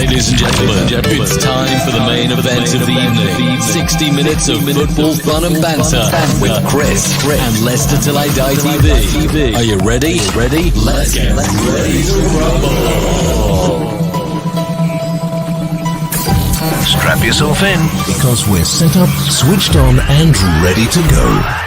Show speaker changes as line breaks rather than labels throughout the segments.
Ladies and gentlemen, it's time for the main event of the evening. 60 minutes of football fun and banter with Chris and Leicester Till I Die TV. Are you ready? Let's get ready to rumble.
Strap yourself in, because we're set up, switched on, and ready to go.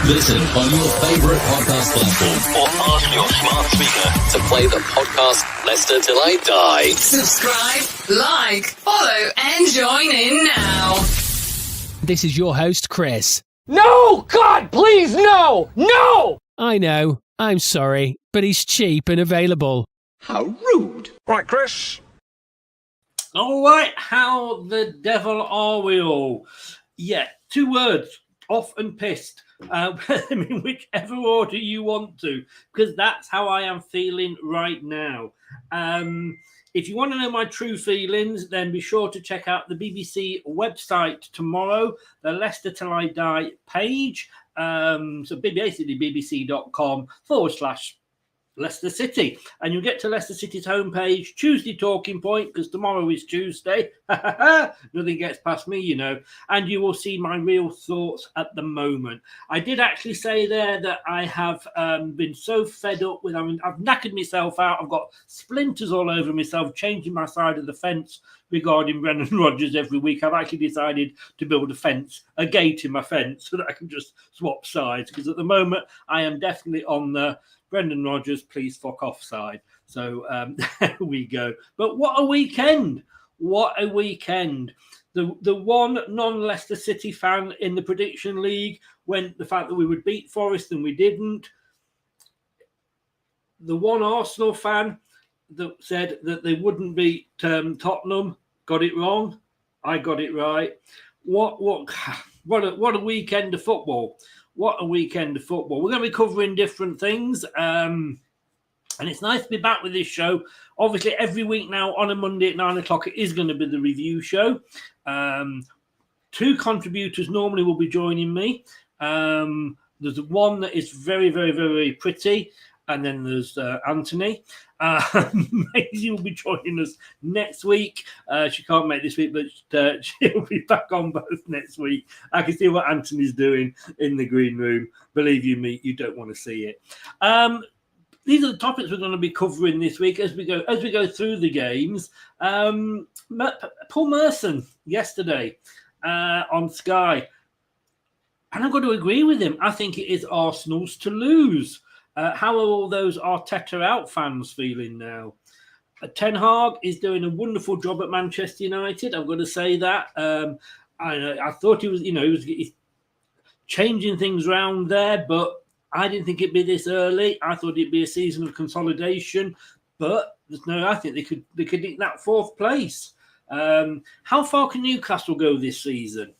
Listen on your favourite podcast platform or ask your smart speaker to play the podcast Leicester Till I Die.
Subscribe, like, follow and join in now.
This is your host, Chris.
No! God, please, no! No!
I know, I'm sorry, but he's cheap and available.
How rude.
Right, Chris. All right, how the devil are we all? Yeah, 2 words, off and pissed. In whichever order you want to, because that's how I am feeling right now. If you want to know my true feelings, then be sure to check out the BBC website tomorrow, the Leicester Till I Die page. So basically bbc.com/ Leicester City, and you'll get to Leicester City's homepage, Tuesday talking point, because tomorrow is Tuesday. Nothing gets past me, you know, and you will see my real thoughts at the moment. I did actually say there that I have been so fed up with, I've knackered myself out. I've got splinters all over myself, changing my side of the fence regarding Brendan Rodgers every week. I've actually decided to build a gate in my fence so that I can just swap sides, because at the moment I am definitely on the Brendan Rodgers, please fuck off side. So there we go. But what a weekend. What a weekend. The one non-Leicester City fan in the prediction league went the fact that we would beat Forest and we didn't. The one Arsenal fan that said that they wouldn't beat Tottenham got it wrong. I got it right. What a weekend of football. What a weekend of football. We're going to be covering different things. And it's nice to be back with this show. Obviously, every week now on a Monday at 9 o'clock, it is going to be the review show. 2 contributors normally will be joining me. There's one that is very, very, very pretty. And then there's Anthony. Maisie will be joining us next week. She can't make this week, but she'll be back on both next week. I can see what Anthony's doing in the green room. Believe you me, you don't want to see it. These are the topics we're going to be covering this week as we go through the games. Paul Merson yesterday on Sky, and I've got to agree with him. I think it is Arsenal's to lose. How are all those Arteta out fans feeling now? Ten Hag is doing a wonderful job at Manchester United. I'm going to say that. I thought he was, he's changing things around there, but I didn't think it'd be this early. I thought it'd be a season of consolidation, but I think they could eat that 4th place. How far can Newcastle go this season?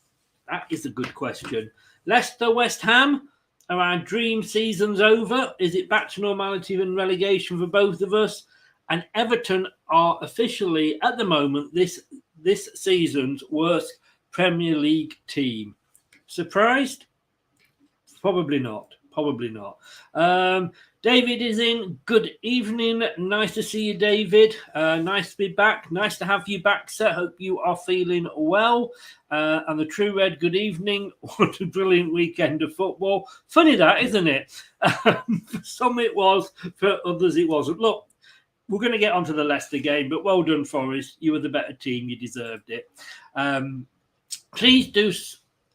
That is a good question. Leicester, West Ham. Are our dream seasons over? Is it back to normality and relegation for both of us? And Everton are officially, at the moment, this season's worst Premier League team. Surprised? Probably not. David is in. Good evening. Nice to see you, David. Nice to be back. Nice to have you back, sir. Hope you are feeling well. And the True Red, good evening. What a brilliant weekend of football. Funny that, isn't it? For some it was, for others it wasn't. Look, we're going to get onto the Leicester game, but well done, Forest. You were the better team. You deserved it. Please do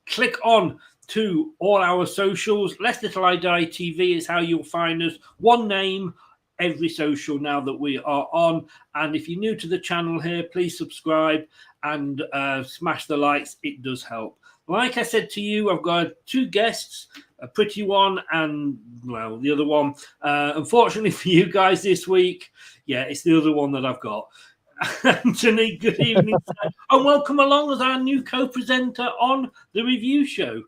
click on to all our socials. Leicester Till I Die TV is how you'll find us. One name, every social now that we are on. And if you're new to the channel here, please subscribe and smash the likes. It does help. Like I said to you, I've got two guests, a pretty one and, well, the other one. Unfortunately for you guys this week, yeah, it's the other one that I've got. Anthony, good evening, sir. And welcome along as our new co-presenter on the review show.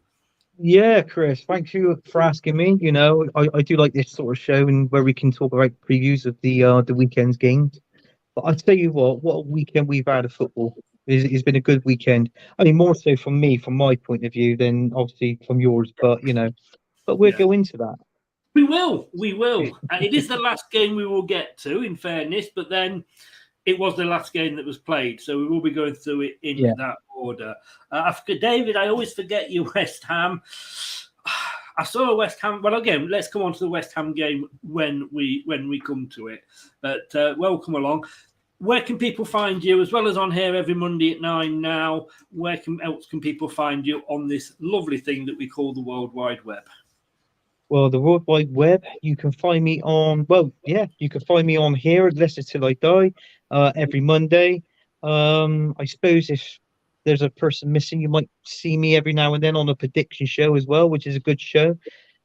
Yeah, Chris, thank you for asking me. You know, I do like this sort of show and where we can talk about previews of the weekend's games. But I tell you what a weekend we've had of football. It's been a good weekend. I mean, more so from me, from my point of view, than obviously from yours. But you know, we'll go into that.
We will. It is the last game we will get to, in fairness. But then it was the last game that was played, so we will be going through it in that order. David, I always forget you, West Ham. I saw a West Ham. Well, again, let's come on to the West Ham game when we come to it. But welcome along. Where can people find you, as well as on here every Monday at 9 now? Where else can people find you on this lovely thing that we call the World Wide Web?
Well, the World Wide Web, you can find me on. You can find me on here at Leicester Till I Die every Monday. I suppose if there's a person missing, you might see me every now and then on a prediction show as well, which is a good show.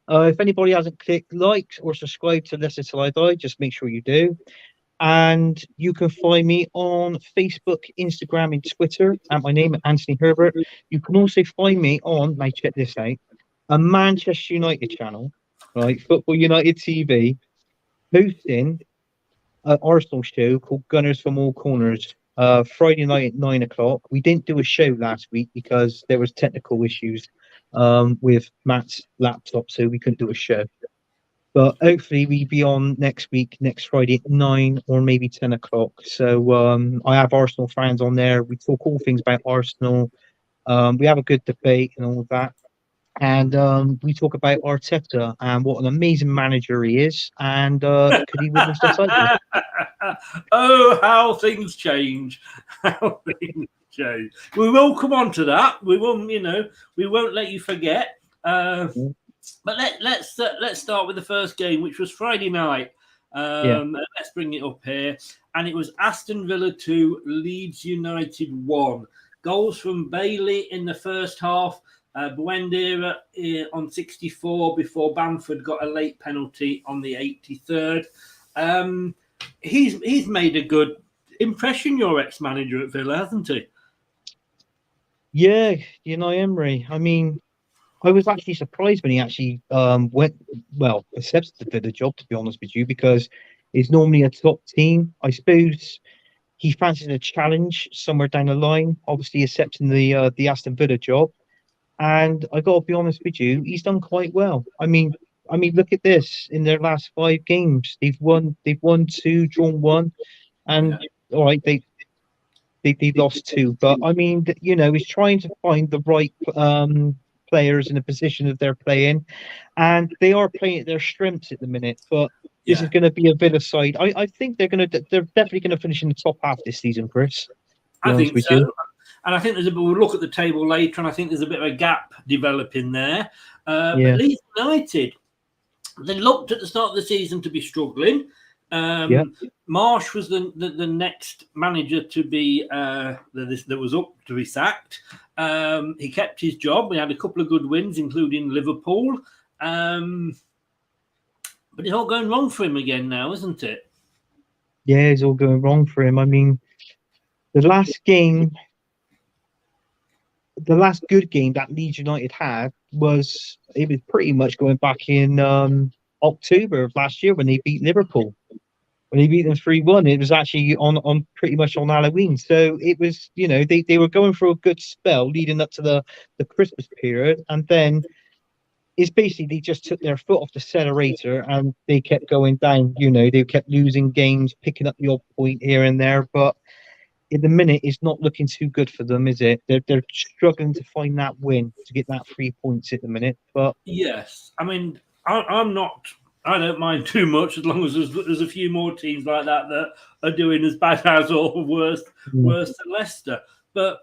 If anybody hasn't clicked like or subscribed to Leicester Till I Die, just make sure you do. And you can find me on Facebook, Instagram, and Twitter at my name, Anthony Herbert. You can also find me on, now check this out, a Manchester United channel, right? Football United TV, hosting an Arsenal show called Gunners from All Corners. Friday night at 9 o'clock. We didn't do a show last week because there was technical issues with Matt's laptop, so we couldn't do a show. But hopefully we'll be on next week, next Friday at 9 or maybe 10 o'clock. So I have Arsenal fans on there. We talk all things about Arsenal. We have a good debate and all of that. And we talk about Arteta and what an amazing manager he is. And could he win the title?
Oh, how things change. How things change. We will come on to that. We will, we won't let you forget. But let's start with the first game, which was Friday night. Let's bring it up here. And it was Aston Villa 2, Leeds United 1. Goals from Bailey in the first half. Buendia on 64 before Bamford got a late penalty on the 83rd. He's made a good impression, your ex-manager at Villa, hasn't he?
Yeah, Emery. I mean, I was actually surprised when he actually accepted the Villa job, to be honest with you, because it's normally a top team. I suppose he fancied a challenge somewhere down the line, obviously accepting the Aston Villa job. And I got to be honest with you, he's done quite well. I mean, look at this. In their last 5 games, they've won 2, drawn 1, and all right, they lost 2. But I mean, he's trying to find the right players in the position that they're playing, and they are playing at their strengths at the minute. But this is going to be a Villa side. I think they're definitely going to finish in the top half this season, Chris.
I think so. And I think we'll look at the table later, and I think there's a bit of a gap developing there. But Leeds United, they looked at the start of the season to be struggling. Marsh was the next manager to be that was up to be sacked. He kept his job. We had a couple of good wins, including Liverpool. But it's all going wrong for him again now, isn't it?
Yeah, it's all going wrong for him. I mean, the last good game that Leeds United had was pretty much going back in October of last year when they beat Liverpool. When they beat them 3-1, it was actually on pretty much on Halloween. So it was, they were going through a good spell leading up to the Christmas period, and then it's basically they just took their foot off the accelerator and they kept going down. You know, they kept losing games, picking up the odd point here and there, but in the minute, it's not looking too good for them, is it? They're struggling to find that win to get that 3 points at the minute. But
yes, I mean, I'm not. I don't mind too much as long as there's a few more teams like that are doing as bad as or worse than Leicester. But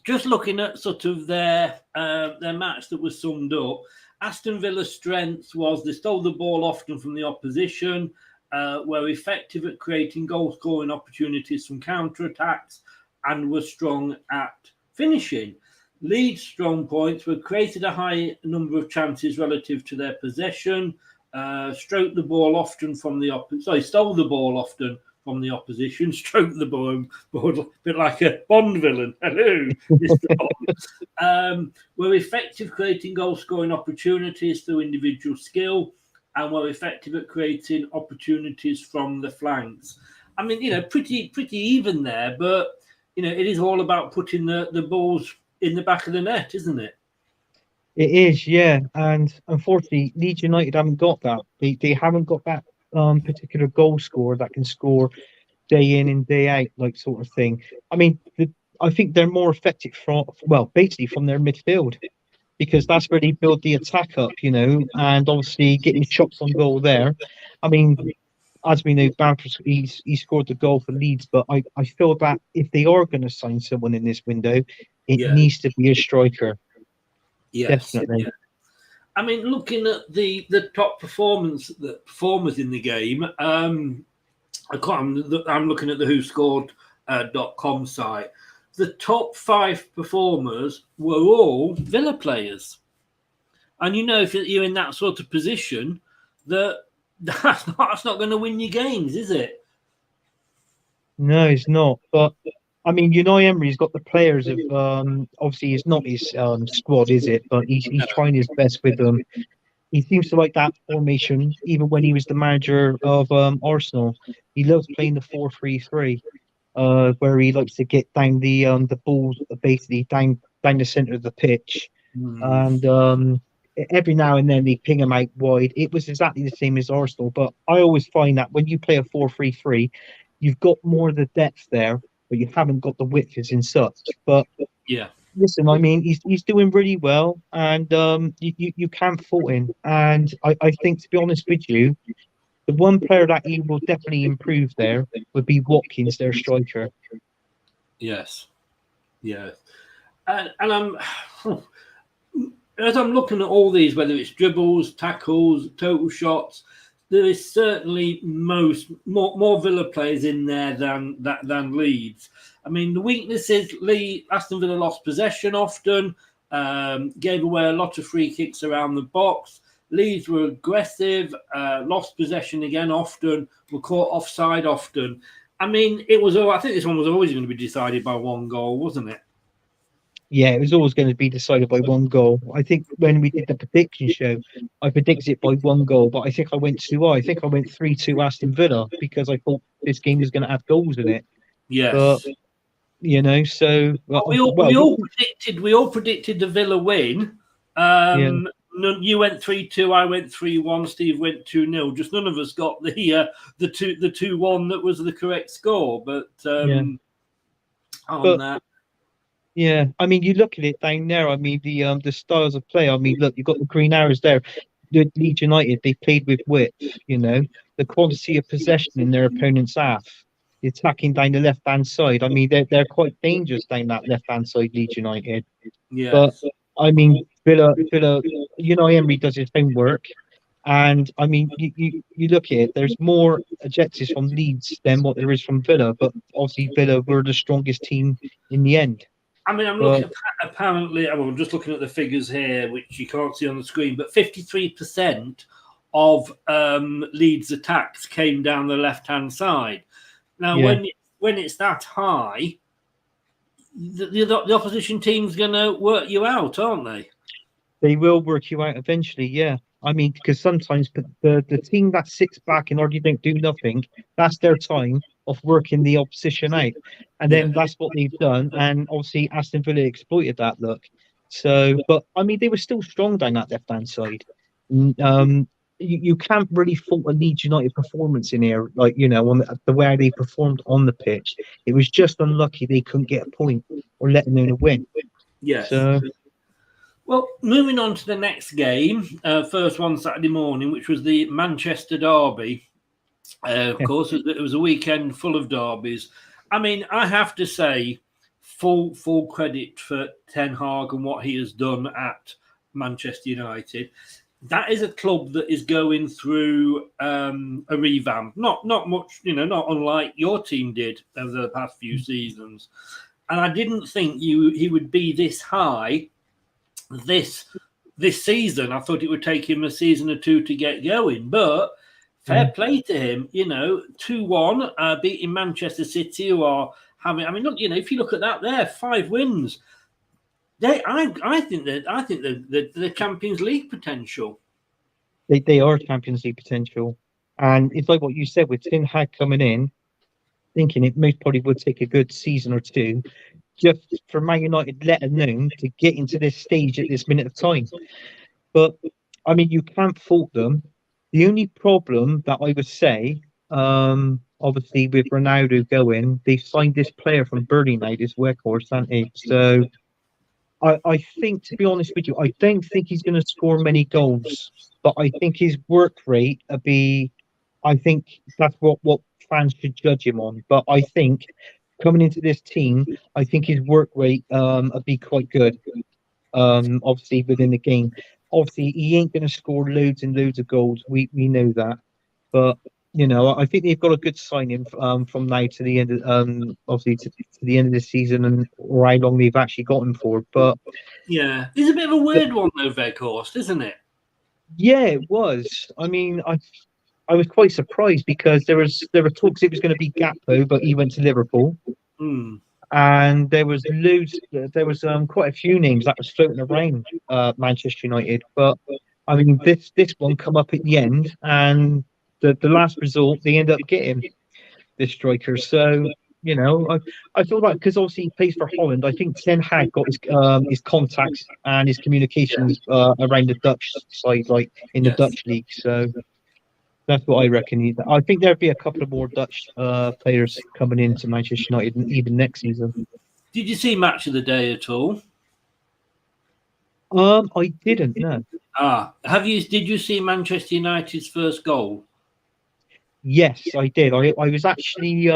just looking at sort of their match that was summed up, Aston Villa's strengths was they stole the ball often from the opposition, were effective at creating goal-scoring opportunities from counter-attacks, and were strong at finishing. Leeds' strong points were created a high number of chances relative to their possession, stroked the ball often from the stole the ball often from the opposition, stroked the ball a bit like a Bond villain. Hello, Mr. Bond. Were effective creating goal-scoring opportunities through individual skill, and were effective at creating opportunities from the flanks. I mean, pretty even there, but it is all about putting the balls in the back of the net, isn't it?
it is, yeah. And unfortunately, Leeds United haven't got that. They haven't got that particular goal scorer that can score day in and day out, like sort of thing. I mean, I think they're more effective basically from their midfield, because that's where they build the attack up, and obviously getting shots on goal there. I mean, as we know, Bamford, he scored the goal for Leeds, but I feel that if they are going to sign someone in this window, it needs to be a striker.
Yes,
definitely.
Yeah. I mean, looking at the top performers in the game, I'm looking at the WhoScored.com site. The top 5 performers were all Villa players. And if you're in that sort of position, that's not going to win you games, is it?
No, it's not. But I mean, Unai Emery's got the players of obviously it's not his squad, is it? But he's trying his best with them. He seems to like that formation, even when he was the manager of Arsenal. He loves playing the 4-3-3, where he likes to get down the balls basically down the centre of the pitch, and every now and then they ping him out wide. It was exactly the same as Arsenal, but I always find that when you play a 4-3-3, you've got more of the depth there, but you haven't got the width as in such. But
yeah.
Listen, I mean, he's doing really well, and you can't fault him. And I think, to be honest with you, the one player that he will definitely improve there would be Watkins, their striker.
Yes, yeah, and I'm as I'm looking at all these, whether it's dribbles, tackles, total shots, there is certainly more Villa players in there than Leeds. I mean, the weakness is Aston Villa lost possession often, gave away a lot of free kicks around the box. Leeds were aggressive, lost possession again often, were caught offside often. I mean, I think this one was always going to be decided by one goal, wasn't it?
Yeah, it was always going to be decided by one goal. I think when we did the prediction show, I predicted it by one goal, but I think I went too high. I think I went 3-2 Aston Villa because I thought this game was going to have goals in it.
Yes.
But, so...
we all predicted the Villa win. You went 3-2, I went 3-1, Steve went 2-0. Just none of us got the 2-1 that was the correct score. But that.
Yeah, I mean, you look at it down there. I mean, the styles of play. I mean, look, you've got the green arrows there. The Leeds United, they played with width. The quantity of possession in their opponent's half, the attacking down the left hand side. I mean, they're quite dangerous down that left hand side, Leeds United.
Yeah.
But I mean, Villa, Unai Emery does his homework, and I mean, you look at it. There's more objectives from Leeds than what there is from Villa, but obviously Villa were the strongest team in the end.
I mean, I'm looking apparently. I'm just looking at the figures here, which you can't see on the screen. But 53% of Leeds' attacks came down the left-hand side. Now, when it's that high, the opposition team's going to work you out, aren't they?
They will work you out eventually. Yeah, I mean, because sometimes the team that sits back and already don't do nothing, that's their time of working the opposition out. And then that's what they've done. And obviously Aston Villa exploited that look. So, but I mean, they were still strong down that left-hand side. You can't really fault a Leeds United performance in here, like, on the way they performed on the pitch. It was just unlucky they couldn't get a point or let alone a win.
Yes.
So,
well, moving on to the next game, first one Saturday morning, which was the Manchester derby. Of course, it was a weekend full of derbies. I mean, I have to say, full credit for Ten Hag and what he has done at Manchester United. That is a club that is going through a revamp. Not much, not unlike your team did over the past few seasons. And I didn't think he would be this high this season. I thought it would take him a season or two to get going, but fair play to him. 2-1, beating Manchester City, who are having. I mean, look, if you look at that, there 5 wins. I think the Champions League potential.
They are Champions League potential, and it's like what you said with Ten Hag coming in, thinking it most probably would take a good season or two, just for Man United, let alone to get into this stage at this minute of time. But I mean, you can't fault them. The only problem that I would say, obviously with Ronaldo going, they've signed this player from Burnley now, this workhorse, haven't they? So I think, to be honest with you, I don't think he's going to score many goals, but I think his work rate will be. I think that's what fans should judge him on. But I think coming into this team, I think his work rate will be quite good. Obviously within the game, obviously he ain't going to score loads and loads of goals. We know that, but I think they've got a good signing from now to the end of obviously to the end of the season, and or how long they've actually got him for. But
yeah, it's a bit of a weird one though, Veghorst, isn't it?
Yeah, it was. I mean, I was quite surprised because there were talks it was going to be Gakpo, but he went to Liverpool. And there was quite a few names that was floating around Manchester United, but I mean this one come up at the end, and the last result they end up getting this striker. So I feel like, because obviously he plays for Holland, I think Ten Hag got his contacts and his communications around the Dutch side, like in the Dutch league. So that's what I reckon. I think there'll be a couple of more Dutch players coming into Manchester United even next season.
Did you see Match of the Day at all?
I didn't. No.
Did you see Manchester United's first goal?
Yes, I did. I was actually,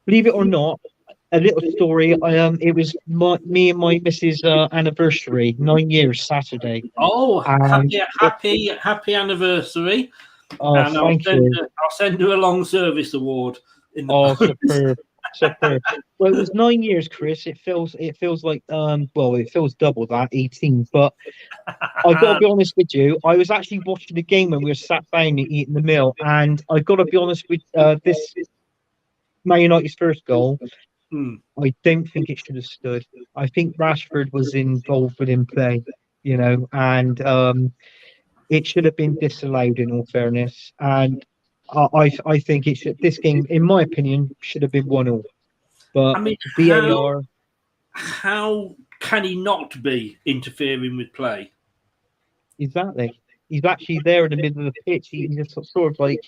believe it or not, a little story. It was me and my missus' anniversary, 9 years Saturday.
Oh, happy anniversary!
Oh,
and
thank you.
I'll send her a long service award.
Superb. Well, it was 9 years, Chris. It feels like it feels double that, 18. But I got to be honest with you, I was actually watching the game when we were sat down eating the meal, and I got to be honest with this Man United's first goal. I don't think it should have stood. I think Rashford was involved within play, and it should have been disallowed, in all fairness. And I think it should. This game, in my opinion, should have been 1-1. But I mean, VAR.
How can he not be interfering with play?
Exactly. He's actually there in the middle of the pitch. He's just sort of like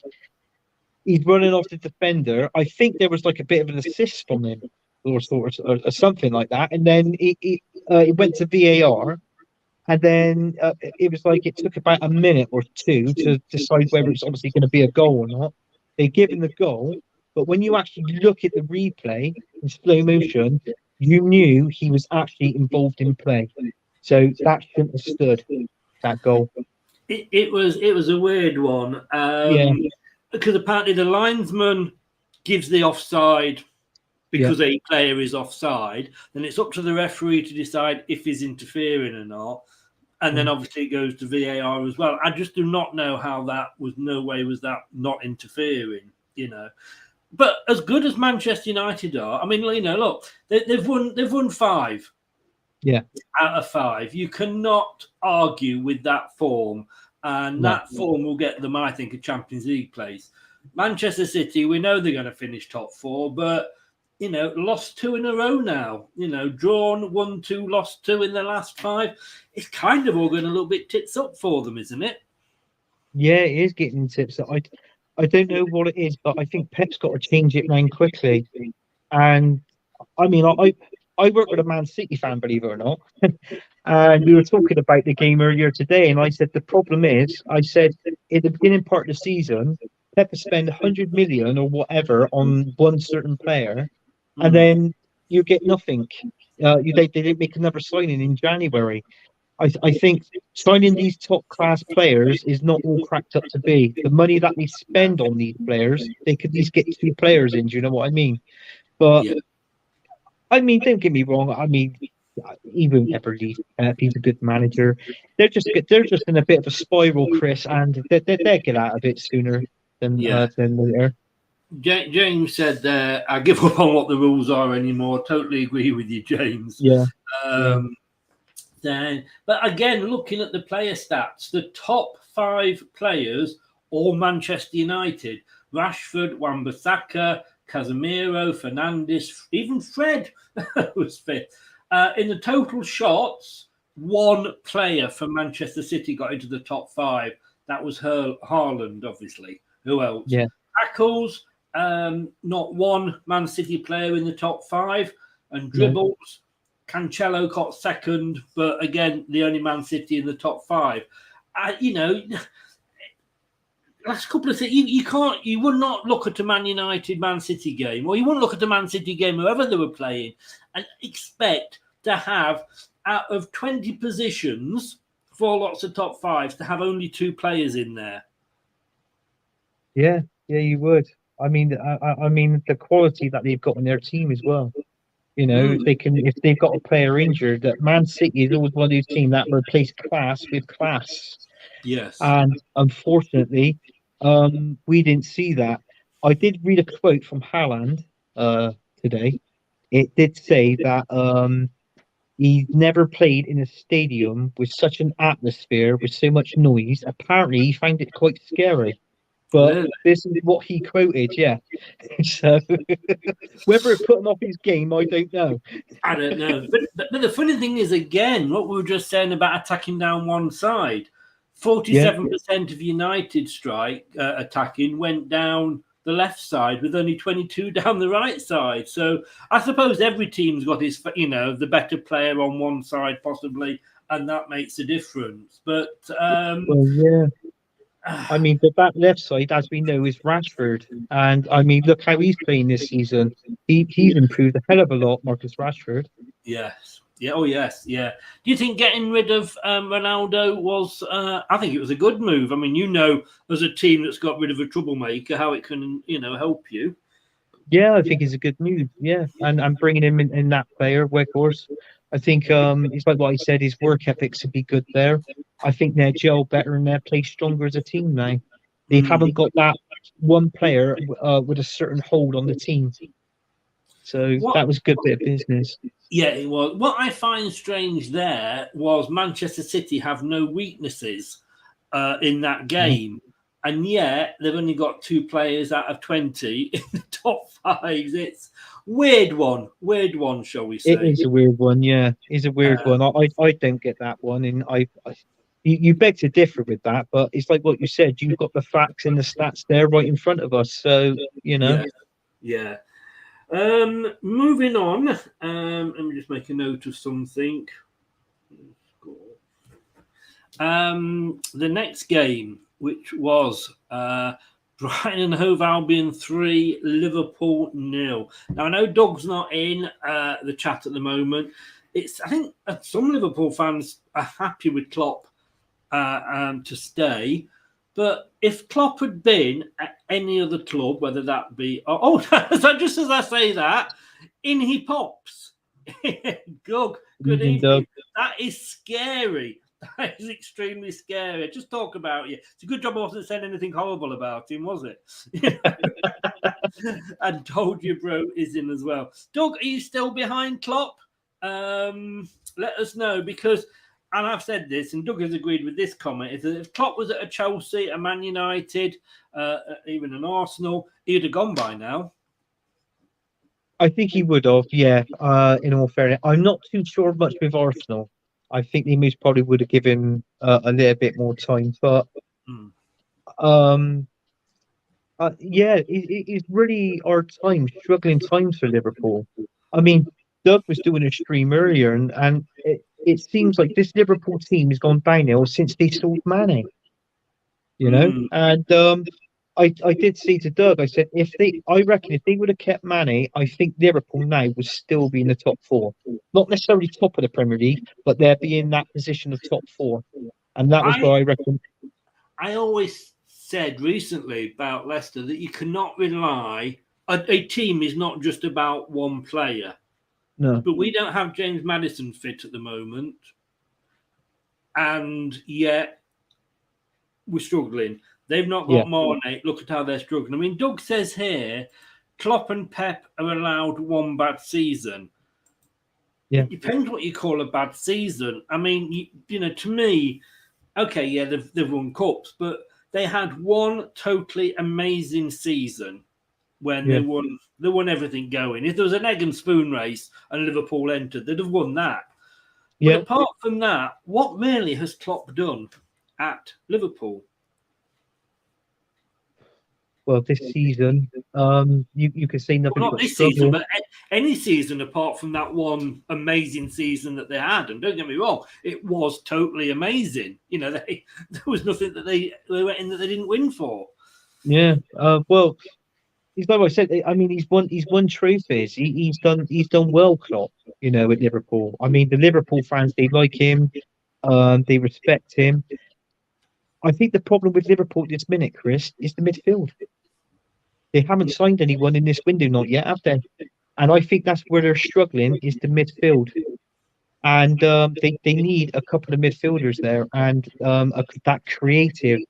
he's running off the defender. I think there was like a bit of an assist from him, or something like that. And then it went to VAR. And then it was like it took about a minute or two to decide whether it's obviously going to be a goal or not. They give him the goal, but when you actually look at the replay in slow motion, you knew he was actually involved in play. So that shouldn't have stood, that goal.
It was a weird one. Because apparently the linesman gives the offside because a player is offside, then it's up to the referee to decide if he's interfering or not. And then obviously it goes to VAR as well. I just do not know how that was. No way was that not interfering, But as good as Manchester United are, I mean, look, they've won 5.
Yeah.
Out of 5. You cannot argue with that form. And that form will get them, I think, a Champions League place. Manchester City, we know they're going to finish top 4, but lost 2 in a row now. Drawn 1-2, lost 2 in the last 5. It's kind of all going a little bit tits up for them, isn't it?
Yeah, it is getting tips. I don't know what it is, but I think Pep's got to change it round quickly. And I mean, I work with a Man City fan, believe it or not. And we were talking about the game earlier today, and I said the problem is, I said in the beginning part of the season, Pep has spent 100 million or whatever on one certain player, and then you get nothing. They didn't make another signing in January. I think signing these top class players is not all cracked up to be. The money that they spend on these players, they could at least get 2 players in. Do you know what I mean? But
Yeah.
I mean, don't get me wrong. I mean, he won't ever leave. He's a good manager. They're just in a bit of a spiral, Chris, and they get out of it sooner than later.
James said there, I give up on what the rules are anymore. Totally agree with you, James.
Yeah.
Then, but again, looking at the player stats, the top 5 players, all Manchester United. Rashford, Wan-Bissaka, Casemiro, Fernandes, even Fred was fit. In the total shots, 1 player from Manchester City got into the top 5. That was Haaland, obviously. Who else?
Yeah.
Tackles, not 1 Man City player in the top 5. And dribbles, Cancelo got second, but again, the only Man City in the top 5. Last couple of things, you would not look at a Man United Man City game, or you wouldn't look at a Man City game, whoever they were playing, and expect to have, out of 20 positions, 4 lots of top 5s, to have only 2 players in there.
Yeah, you would. I mean, I mean the quality that they've got in their team as well. If they've got a player injured, that Man City is always one of those teams that replace class with class.
Yes.
And unfortunately, we didn't see that. I did read a quote from Haaland today. It did say that he never played in a stadium with such an atmosphere, with so much noise. Apparently, he found it quite scary. But
Really?
this is what he quoted, yeah. So whether it put him off his game, I don't know.
I don't know. But the funny thing is, again, what we were just saying about attacking down one side, 47% of United strike attacking went down the left side, with only 22 down the right side. So I suppose every team's got his, the better player on one side possibly, and that makes a difference. But
I mean, the back left side, as we know, is Rashford. And I mean, look how he's playing this season. He's improved a hell of a lot, Marcus Rashford.
Yes. Yeah. Oh, yes. Yeah. Do you think getting rid of Ronaldo was, I think it was a good move. I mean, as a team that's got rid of a troublemaker, how it can, help you.
Yeah, I think it's a good move. Yeah. And bringing him in that player, Weghorst. I think it's like what he said, his work ethics would be good there. I think they're gel better and they're play stronger as a team now. They haven't got that one player with a certain hold on the team. So that was a good bit of business.
Yeah, it was. What I find strange there was Manchester City have no weaknesses in that game. And yet they've only got 2 players out of 20 in the top 5s. It's weird one, shall we say?
It is a weird one, yeah. It's a weird one. I don't get that one, and you beg to differ with that, but it's like what you said. You've got the facts and the stats there right in front of us, so
Yeah. Moving on. Let me just make a note of something. The next game, which was Brighton and Hove Albion 3, Liverpool 0. Now, I know Doug's not in the chat at the moment. I think some Liverpool fans are happy with Klopp to stay. But if Klopp had been at any other club, whether that be... just as I say that, in he pops. Doug, good evening. Doug. That is scary. That is extremely scary. Just talk about you. It's a good job I wasn't saying anything horrible about him, was it? And told you, bro, is in as well. Doug, are you still behind Klopp? Let us know, because, and I've said this, and Doug has agreed with this comment, is that if Klopp was at a Chelsea, a Man United, even an Arsenal, he'd have gone by now.
I think he would have, yeah. In all fairness, I'm not too sure much with Arsenal. I think they most probably would have given a little bit more time, but
Mm.
um, yeah, it's really hard times, struggling times for Liverpool. I mean, Doug was doing a stream earlier, and it seems like this Liverpool team has gone downhill since they sold Mane.
Mm.
And I did say to Doug, I said, I reckon if they would have kept Mane, I think Liverpool now would still be in the top four. Not necessarily top of the Premier League, but they'd be in that position of top four. And that was
I
where I reckon.
I always said recently about Leicester that you cannot rely. A team is not just about one player,
No,
but we don't have James Maddison fit at the moment, and yet we're struggling. They've not
yeah,
got Mane. Look at how they're struggling. I mean, Doug says here, Klopp and Pep are allowed one bad season.
yeah,
It depends what you call a bad season. I mean, to me, okay, yeah, they've won cups, but they had one totally amazing season when
yeah,
they won everything going. If there was an egg and spoon race and Liverpool entered, they'd have won that. But
yeah.
apart from that, what really has Klopp done at Liverpool?
Well, this season, you could say nothing
Well, not
but
this season,
struggle.
but any season apart from that one amazing season that they had. And don't get me wrong, it was totally amazing. There was nothing that they went in that they didn't win for.
Yeah. Well, he's like I said. I mean, he's won trophies. He's done well, Klopp. At Liverpool. I mean, the Liverpool fans, they like him. They respect him. I think the problem with Liverpool this minute, Chris, is the midfield. They haven't signed anyone in this window, not yet, have they? And I think that's where they're struggling is the midfield. And they need a couple of midfielders there and that creative,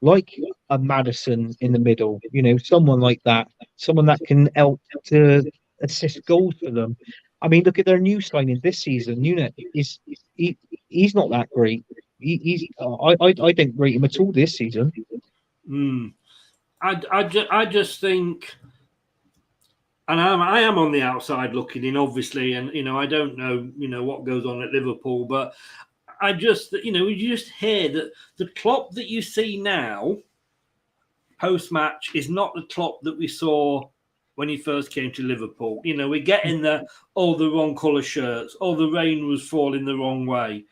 like a Madison in the middle, someone like that, someone that can help to assist goals for them. I mean, look at their new signing this season. He's not that great. I didn't rate him at all this season.
Mm. I just think, and I am on the outside looking in, obviously, and I don't know what goes on at Liverpool, but I just you just hear that the Klopp that you see now post match is not the Klopp that we saw when he first came to Liverpool. We're getting the wrong colour shirts, the rain was falling the wrong way.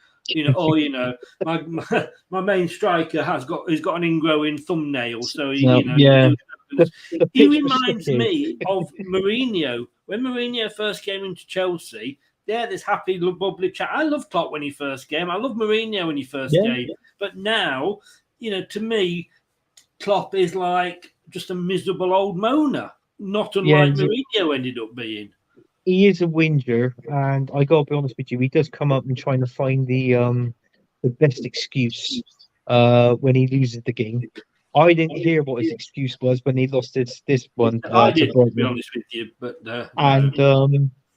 My main striker has got an ingrowing thumbnail, so
Yeah, the
he
pitch was
reminds
sticky.
me of Mourinho. When Mourinho first came into Chelsea, this happy, bubbly chat. I loved Klopp when he first came. I loved Mourinho when he first
Yeah.
came. But now, to me, Klopp is like just a miserable old moaner, not unlike Mourinho ended up being.
He is a whinger, and I gotta be honest with you, he does come up and trying to find the best excuse when he loses the game. I didn't hear what his excuse was when he lost this one
I
to
did, to be
Brighton.
honest with you, but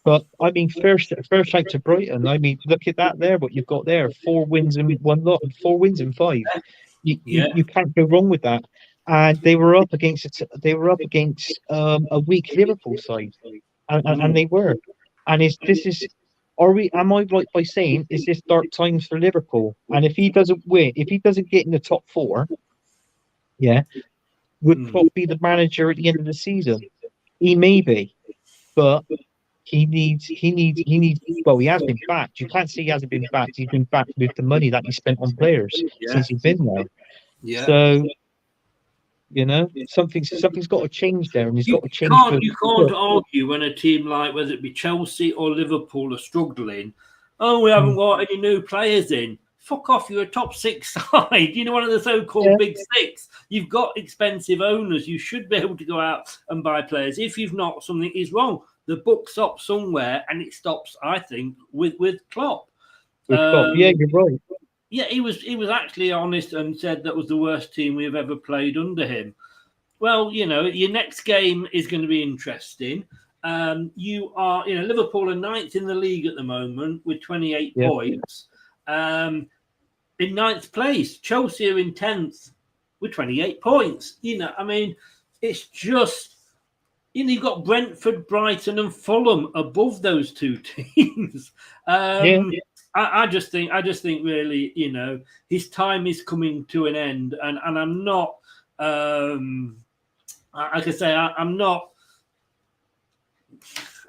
But I mean, first out to Brighton. I mean, look at that there. What you've got there: 4 wins and 5. You can't go wrong with that. And they were up against a weak Liverpool side, and they were. And am I right by saying is this dark times for Liverpool? And if he doesn't win, if he doesn't get in the top 4, yeah, would Klopp be the manager at the end of the season? He may be, but he needs. Well, he has been backed. You can't say he hasn't been backed. He's been backed with the money that he spent on players since he's been there.
Yeah.
So, something's got to change there, and he's got to change.
You can't argue when a team like whether it be Chelsea or Liverpool are struggling. Oh, we haven't got any new players in. Fuck off! You're a top 6 side. One of the so-called big 6. You've got expensive owners. You should be able to go out and buy players. If you've not, something is wrong. The book stops somewhere, and it stops, I think, with Klopp.
Yeah, you're right.
Yeah, he was actually honest and said that was the worst team we've ever played under him. Well, your next game is going to be interesting. You are, Liverpool are 9th in the league at the moment with 28 points. In 9th place, Chelsea are in 10th with 28 points. I mean, it's just you've got Brentford, Brighton, and Fulham above those two teams. I just think really, his time is coming to an end, and I'm not. Like I say, I'm not.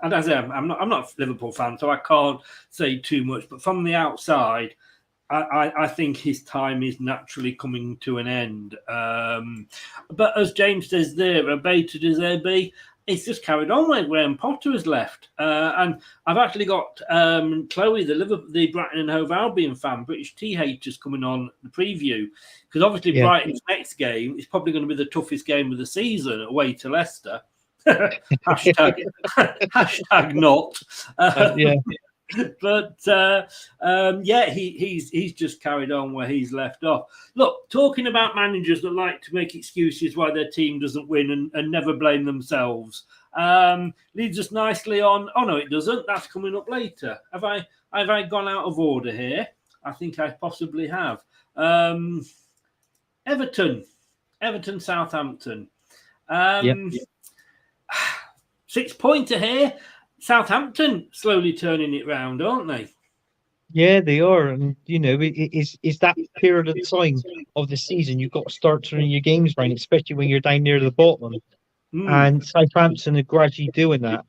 And as I'm not a Liverpool fan, so I can't say too much. But from the outside, I think his time is naturally coming to an end. But as James says there, a beta does there be? It's just carried on when Graham Potter has left. And I've actually got Chloe, the Brighton and Hove Albion fan, British Tea Haters, coming on the preview. Because obviously Brighton's next game is probably going to be the toughest game of the season, away to Leicester. hashtag not. But he's just carried on where he's left off. Look, talking about managers that like to make excuses why their team doesn't win and never blame themselves, leads us nicely on. Oh no, it doesn't. That's coming up later. Have I gone out of order here? I think I possibly have. Everton, Southampton. 6-pointer here. Southampton slowly turning it round, aren't they?
Yeah, they are. And, it's that period of time of the season you've got to start turning your games around, especially when you're down near the bottom. And Southampton are gradually doing that.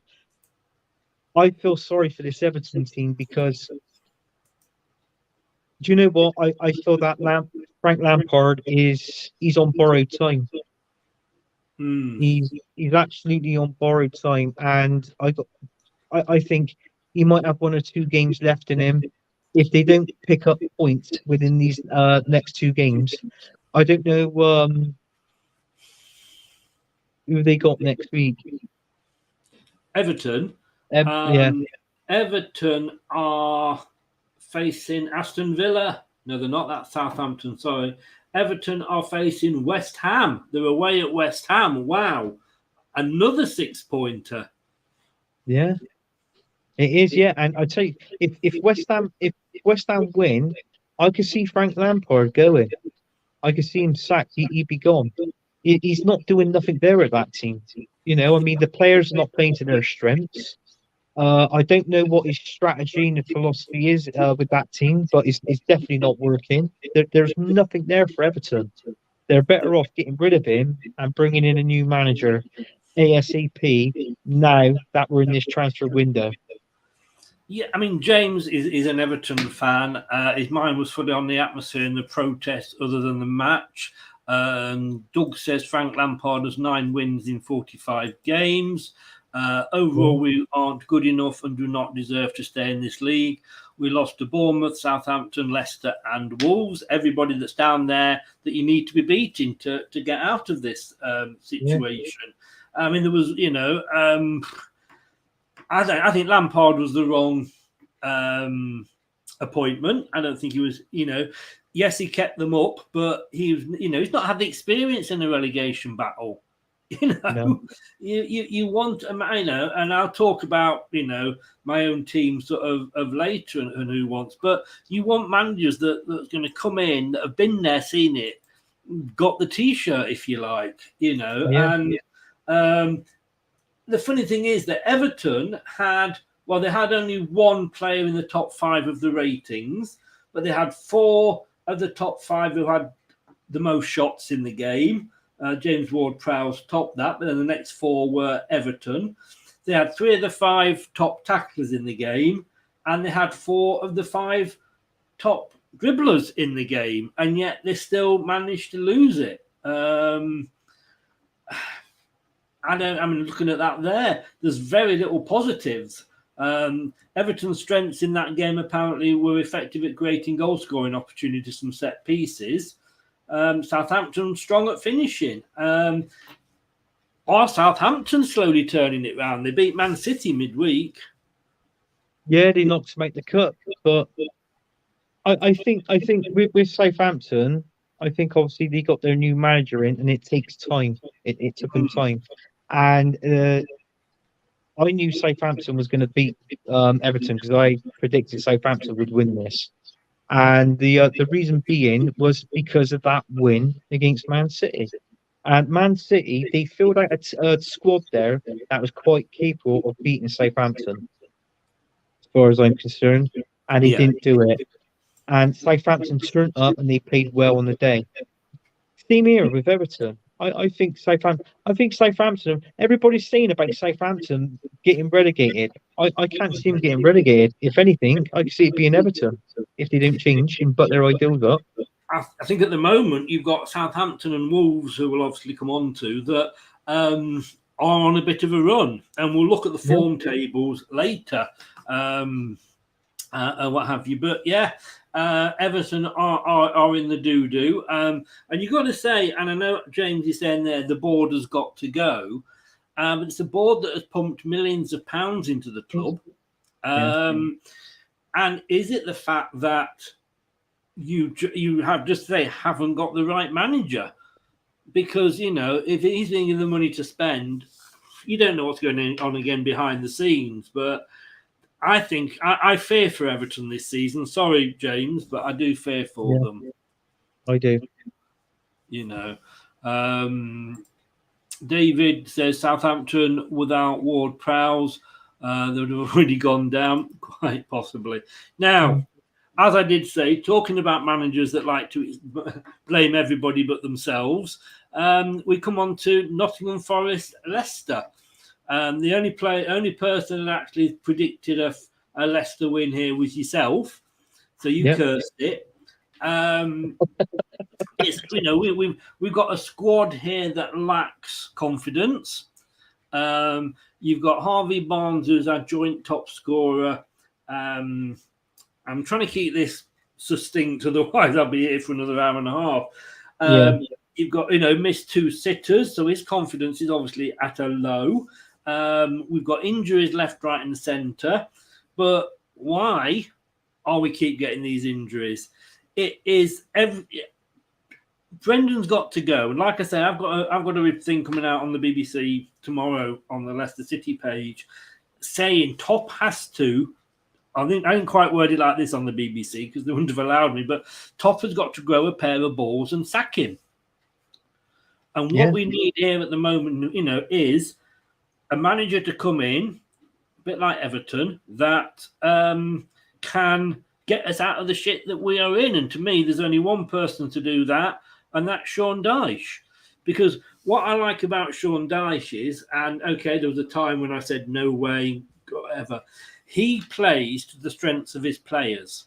I feel sorry for this Everton team because, do you know what? I feel that Frank Lampard he's on borrowed time. He's absolutely on borrowed time. And I think he might have 1 or 2 games left in him. If they don't pick up points within these next 2 games, I don't know who they got next week.
Everton. Everton are facing Aston Villa. No, they're not. That's Southampton. Sorry. Everton are facing West Ham. They're away at West Ham. Wow. Another 6-pointer.
Yeah. It is, yeah, and I tell you, if West Ham win, I could see Frank Lampard going. I could see him sacked. He'd be gone. He's not doing nothing there at that team. The players are not playing to their strengths. I don't know what his strategy and philosophy is with that team, but it's definitely not working. There's nothing there for Everton. They're better off getting rid of him and bringing in a new manager ASAP now that we're in this transfer window.
Yeah, James is an Everton fan. His mind was fully on the atmosphere and the protests other than the match. Doug says Frank Lampard has 9 wins in 45 games. Overall, we aren't good enough and do not deserve to stay in this league. We lost to Bournemouth, Southampton, Leicester and Wolves. Everybody that's down there that you need to be beating to get out of this situation. Yeah. There was, I think Lampard was the wrong appointment. I don't think he was, yes, he kept them up, but he's not had the experience in a relegation battle.
No.
You want, and I'll talk about, my own team sort of later and who wants, but you want managers that's going to come in, that have been there, seen it, got the T-shirt, if you like, and the funny thing is that Everton they had only 1 player in the top 5 of the ratings, but they had 4 of the top 5 who had the most shots in the game. James Ward-Prowse topped that, but then the next 4 were Everton. They had 3 of the 5 top tacklers in the game, and they had 4 of the 5 top dribblers in the game, and yet they still managed to lose it. Looking at that there's very little positives. Everton's strengths in that game apparently were effective at creating goal-scoring opportunities from set pieces. Southampton strong at finishing. Are Southampton slowly turning it round? They beat Man City midweek.
Yeah, they not to make the cut, but I think with Southampton, I think obviously they got their new manager in, and it takes time. It took them time, and I knew Southampton was going to beat Everton because I predicted Southampton would win this. And the reason being was because of that win against Man City. And Man City, they filled out a squad there that was quite capable of beating Southampton, as far as I'm concerned. And he
Yeah.
didn't do it. And Southampton turned up and they played well on the day. Same here with Everton. I think Southampton. Everybody's saying about Southampton getting relegated. I can't see them getting relegated. If anything, I can see it being Everton if they don't change and put their ideals up.
I think at the moment you've got Southampton and Wolves, who will obviously come on to that, are on a bit of a run, and we'll look at the form tables later and what have you. But yeah, Everton are in the doo-doo, and you've got to say, and I know James is saying there, the board has got to go, but it's a board that has pumped millions of pounds into the club, and is it the fact that you have just they haven't got the right manager? Because if he's thinking the money to spend, you don't know what's going on again behind the scenes. But I think I fear for Everton this season. Sorry, James, but I do fear for them.
I do.
David says Southampton without Ward-Prowse, they would have already gone down, quite possibly. Now, as I did say, talking about managers that like to blame everybody but themselves, we come on to Nottingham Forest, Leicester. The only person that actually predicted a Leicester win here was yourself, so you cursed it. We've got a squad here that lacks confidence. You've got Harvey Barnes, who's our joint top scorer. I'm trying to keep this succinct, otherwise I'll be here for another hour and a half. You've got, missed 2 sitters, so his confidence is obviously at a low. We've got injuries left, right, and centre. But why are we keep getting these injuries? It is Brendan's got to go, and like I say, I've got a thing coming out on the BBC tomorrow on the Leicester City page saying Top has to. I didn't quite word it like this on the BBC because they wouldn't have allowed me, but Top has got to grow a pair of balls and sack him. And what we need here at the moment, is a manager to come in, a bit like Everton, that can get us out of the shit that we are in. And to me, there's only one person to do that, and that's Sean Dyche. Because what I like about Sean Dyche is, and okay, there was a time when I said, no way, whatever. He plays to the strengths of his players.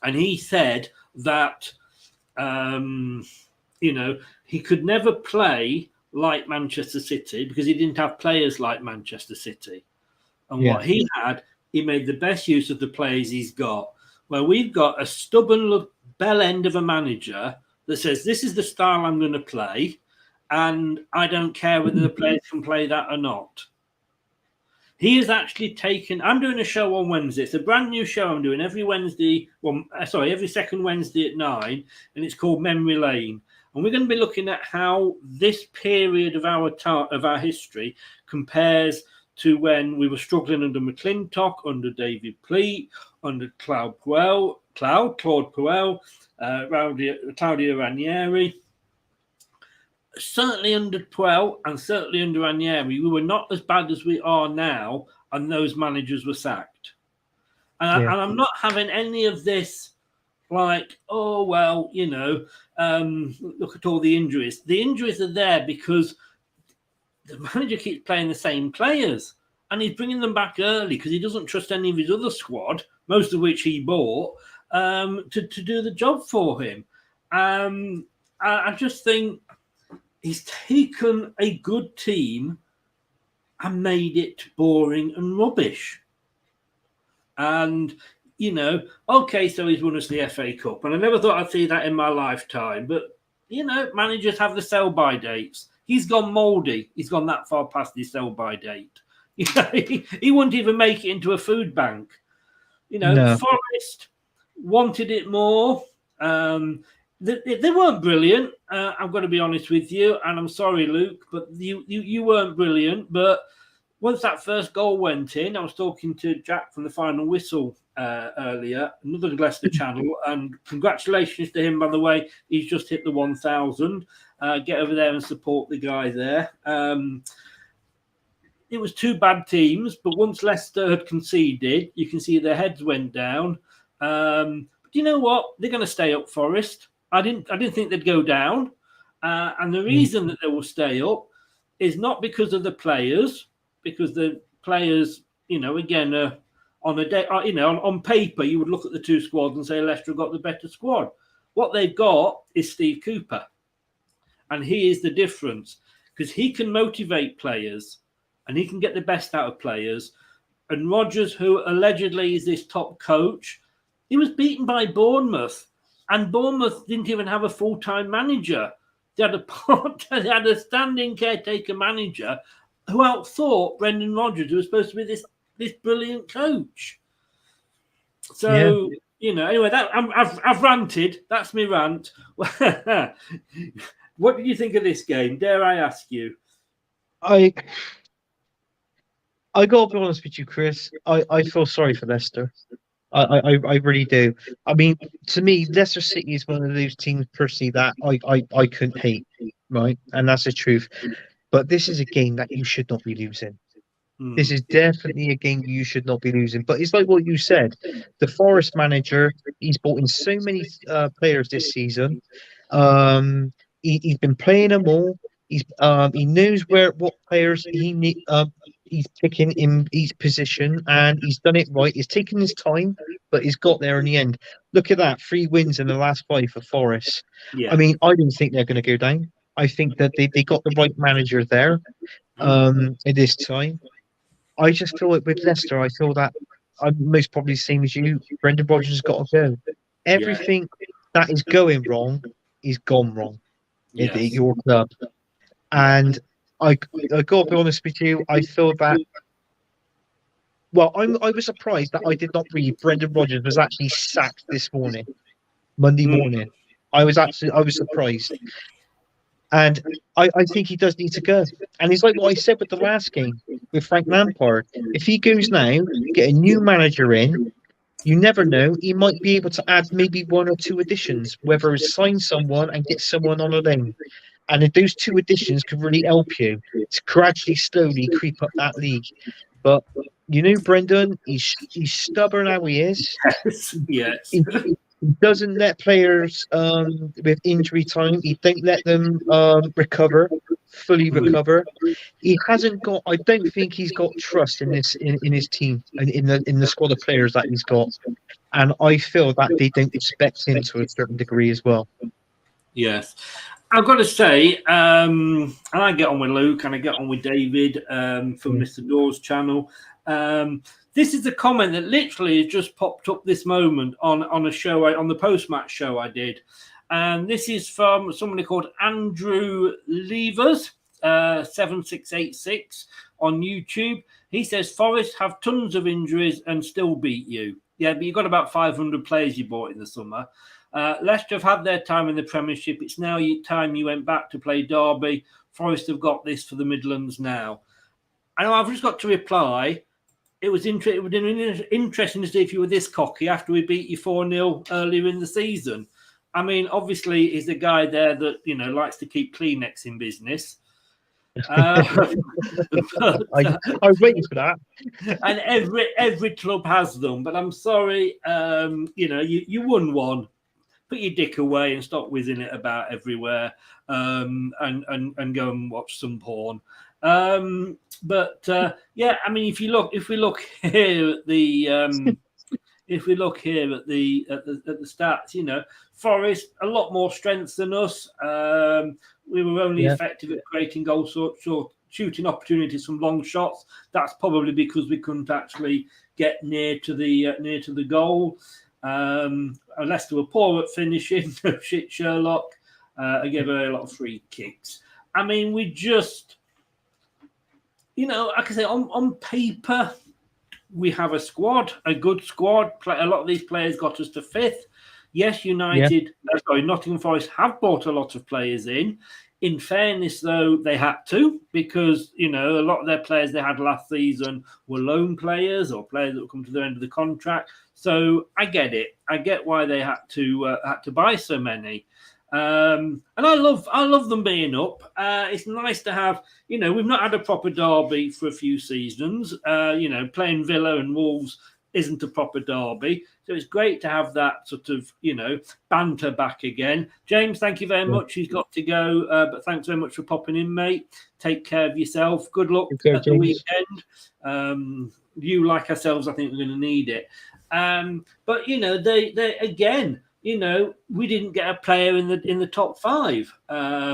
And he said that, he could never play like Manchester City because he didn't have players like Manchester City. And what he had, he made the best use of the players he's got. Where we've got a stubborn bell end of a manager that says, this is the style I'm going to play, and I don't care whether the players can play that or not. He has actually taken. I'm doing a show on Wednesday. It's a brand new show I'm doing every Wednesday. Every second Wednesday at 9, and it's called Memory Lane. And we're going to be looking at how this period of our history compares to when we were struggling under McClintock, under David Pleat, under Claude Puel, Claudio Ranieri. Certainly under Puel and certainly under Ranieri, we were not as bad as we are now, and those managers were sacked. And I'm not having any of this like, look at all the injuries. The injuries are there because the manager keeps playing the same players, and he's bringing them back early because he doesn't trust any of his other squad, most of which he bought, to do the job for him. I just think he's taken a good team and made it boring and rubbish. And, so he's won us the FA Cup. And I never thought I'd see that in my lifetime. But, managers have the sell-by dates. He's gone mouldy. He's gone that far past his sell-by date. He wouldn't even make it into a food bank. No. Forest wanted it more. They weren't brilliant. I've got to be honest with you, and I'm sorry, Luke, but you weren't brilliant. But once that first goal went in, I was talking to Jack from the Final Whistle earlier, another Leicester channel, and congratulations to him, by the way. He's just hit the 1,000. Get over there and support the guy there. It was two bad teams, but once Leicester had conceded, you can see their heads went down. But you know what? They're going to stay up, Forest. I didn't think they'd go down. And the reason that they will stay up is not because of the players, because the players, again, on a day, on paper, you would look at the two squads and say Leicester have got the better squad. What they've got is Steve Cooper, and he is the difference because he can motivate players and he can get the best out of players. And Rodgers, who allegedly is this top coach, he was beaten by Bournemouth, and Bournemouth didn't even have a full-time manager. They had a standing caretaker manager who outthought Brendan Rodgers, who was supposed to be this brilliant coach. So, anyway, I've ranted. That's my rant. What did you think of this game? Dare I ask you?
I got to be honest with you, Chris. I feel sorry for Leicester. I really do. I mean, to me, Leicester City is one of those teams personally that I couldn't hate, right? And that's the truth. But this is a game that you should not be losing. This is definitely a game you should not be losing. But it's like what you said. The Forest manager, he's brought in so many players this season. He's been playing them all. He knows what players he's picking in each position, and he's done it right. He's taken his time, but he's got there in the end. Look at that, 3 wins in the last 5 for Forest.
Yeah.
I mean, I didn't think they're going to go down. I think that they got the right manager there at this time. I just feel like with Leicester, I feel that I'm most probably the same as you. Brendan Rodgers has got to go. Everything that is going wrong is gone wrong at your club. And I got to be honest with you, I feel that. Well, I was surprised that I did not read Brendan Rodgers was actually sacked this morning, Monday morning. I was surprised. And I think he does need to go. And it's like what I said with the last game with Frank Lampard. If he goes now, get a new manager in, you never know. He might be able to add maybe 1 or 2 additions, whether it's sign someone and get someone on a loan. And if those 2 additions could really help you to gradually, slowly creep up that league. But Brendan, he's stubborn how he is.
Yes.
He doesn't let players with injury time. He don't let them fully recover. He hasn't got. I don't think he's got trust in his team and in the squad of players that he's got. And I feel that they don't expect him to a certain degree as well.
Yes. I've got to say, and I get on with Luke and I get on with David from Mr. Dawes channel. This is a comment that literally just popped up this moment on a show, on the post-match show I did. And this is from somebody called Andrew Levers, 7686 on YouTube. He says, Forest have tons of injuries and still beat you. Yeah, but you've got about 500 players you bought in the summer. Leicester have had their time in the Premiership. It's now time you went back to play Derby. Forest have got this for the Midlands now. I know I've just got to reply. It would have been interesting to see if you were this cocky after we beat you 4-0 earlier in the season. I mean, obviously, he's a guy there that, likes to keep Kleenex in business.
I was waiting for that.
And every club has them. But I'm sorry, you won one. Put your dick away and stop whizzing it about everywhere and go and watch some porn. I mean, if we look here at the stats, Forest a lot more strength than us. We were only effective at creating goals, shooting opportunities from long shots. That's probably because we couldn't actually get near to the goal. Leicester were poor at finishing. Shit, Sherlock. I gave her a lot of free kicks. I mean, we just. Like I say, on paper, we have a good squad. A lot of these players got us to 5th. Yes, Nottingham Forest have brought a lot of players in. In fairness, though, they had to because, a lot of their players they had last season were loan players or players that would come to the end of the contract. So I get it. I get why they had to buy so many. And I love them being up. It's nice to have, we've not had a proper derby for a few seasons. Playing Villa and Wolves isn't a proper derby. So it's great to have that sort of, banter back again. James, thank you very much. He's got to go, but thanks very much for popping in, mate. Take care of yourself. Good luck at the weekend. You, like ourselves, I think we're going to need it. But, they again, we didn't get a player in the top 5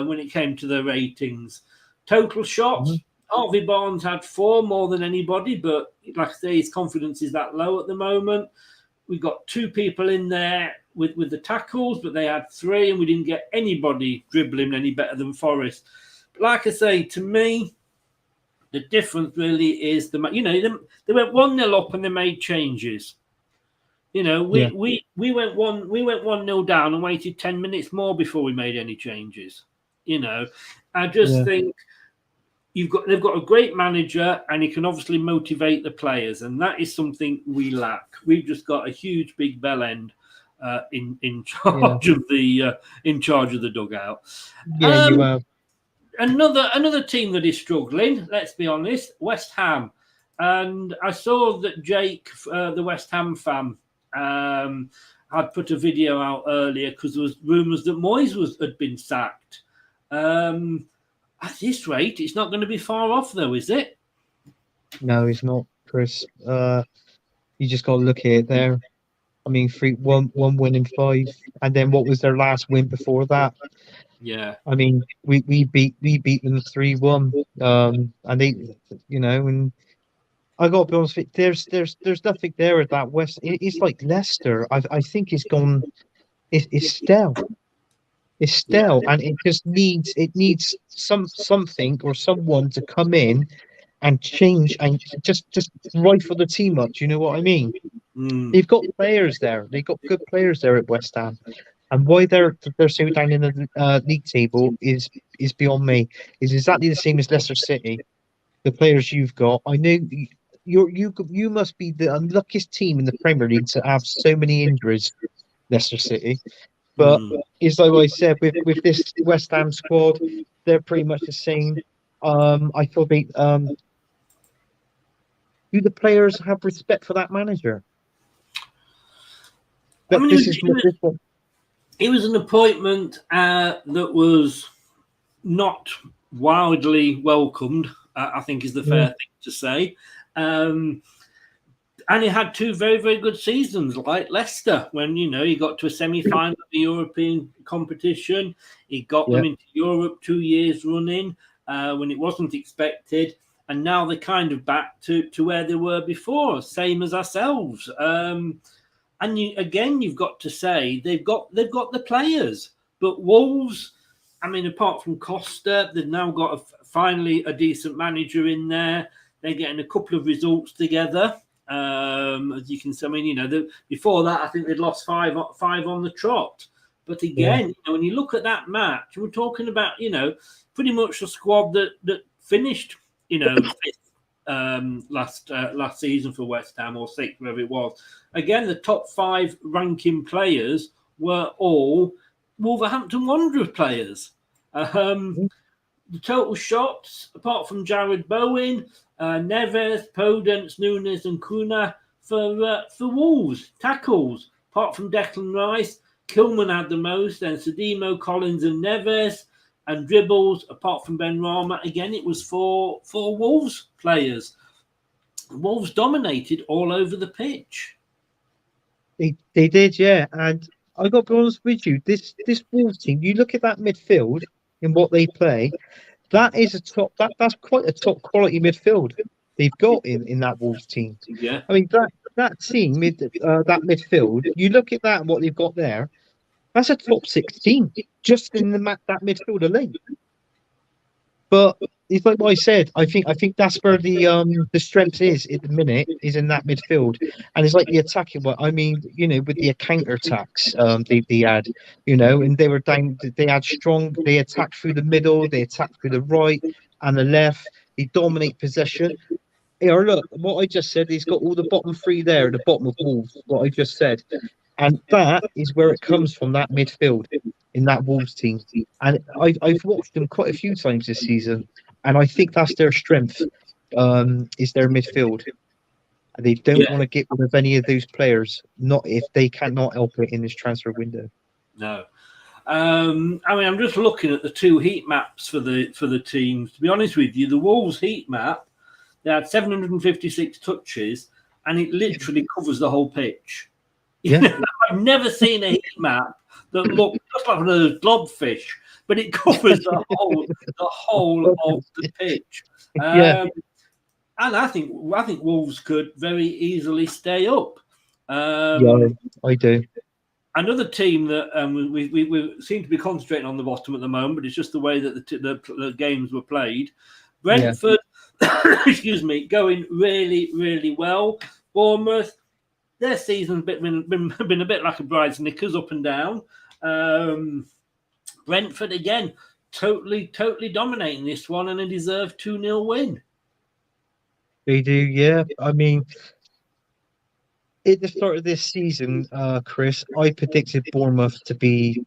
when it came to the ratings. Total shots, Harvey Barnes had 4 more than anybody, but like I say, his confidence is that low at the moment. We got 2 people in there with the tackles, but they had 3, and we didn't get anybody dribbling any better than Forest. But like I say, to me, the difference really is they went 1-0 up and they made changes. We went 1-0 down and waited 10 minutes more before we made any changes. I just think they've got a great manager, and he can obviously motivate the players, and that is something we lack. We've just got a huge big bell end in charge of the dugout.
Yeah, you have.
Another team that is struggling, let's be honest, West Ham. And I saw that Jake, the West Ham fan, had put a video out earlier because there was rumours that Moyes had been sacked. At this rate, it's not going to be far off, though, is it?
No, it's not, Chris. You just got to look at it there. I mean, one win in 5, and then what was their last win before that?
Yeah.
I mean, we beat them 3-1. And they, and I got to be honest with you, there's nothing there at that West. It's like Leicester. I think it's gone. It's stale. It's stale, and it just needs something or someone to come in and change and just rifle the team up. Do you know what I mean? They've got players there. They've got good players there at West Ham, and why they're so down in the league table is beyond me. It's exactly the same as Leicester City. The players you've got, I know you must be the unluckiest team in the Premier League to have so many injuries, Leicester City. But it's like I said, with this West Ham squad, they're pretty much the same. I feel do the players have respect for that manager? But
it was an appointment that was not wildly welcomed, I think is the fair thing to say. And he had 2 very, very good seasons, like Leicester, when, he got to a semi-final of the European competition. He got them into Europe 2 years running when it wasn't expected. And now they're kind of back to where they were before, same as ourselves. And you've got to say they've got the players. But Wolves, I mean, apart from Costa, they've now got finally a decent manager in there. They're getting a couple of results together. As you can see, I mean, before that, I think they'd lost 5 on the trot. But again, when you look at that match, we're talking about, pretty much the squad that finished, fifth last season for West Ham, or 6th, wherever it was. Again, the top 5 ranking players were all Wolverhampton Wanderers players. The total shots, apart from Jared Bowen, Neves, Podence, Nunes, and Kuna for Wolves. Tackles, apart from Declan Rice, Kilman had the most, then Sedimo, Collins, and Neves. And dribbles, apart from Ben Rama, again, it was for Wolves players. Wolves dominated all over the pitch.
They did, yeah. And I got to be honest with you, this Wolves team, you look at that midfield and what they play, that's quite a top quality midfield they've got in that Wolves team.
Yeah.
I mean, that team, that midfield, you look at that and what they've got there, that's a top 6 team just in that midfield alone. But it's like what I said. I think that's where the strength is at the minute, is in that midfield, and it's like the attacking one. I mean, with the counter attacks they had, and they were down. They had strong. They attacked through the middle. They attacked through the right and the left. They dominate possession. Here, look, what I just said. He's got all the bottom 3 there at the bottom of Wolves. What I just said. And that is where it comes from, that midfield. in that Wolves team, and I've watched them quite a few times this season, and I think that's their strength, is their midfield. And they don't want to get rid of any of those players, not if they cannot help it in this transfer window.
No. I mean, I'm just looking at the two heat maps for the teams. To be honest with you, the Wolves heat map, they had 756 touches, and it literally covers the whole pitch.
Yeah.
I've never seen a heat map that looked just like one of those blobfish, but it covers the whole of the pitch. And I think Wolves could very easily stay up.
Yeah, I do.
Another team that we seem to be concentrating on the bottom at the moment, but it's just the way that the games were played. Brentford, excuse me, going really, really well. Bournemouth, their season's been a bit like a bride's knickers, up and down. Brentford, again, totally dominating this one, and a deserved 2-0 win.
They do, yeah. I mean, at the start of this season, Chris, I predicted Bournemouth to be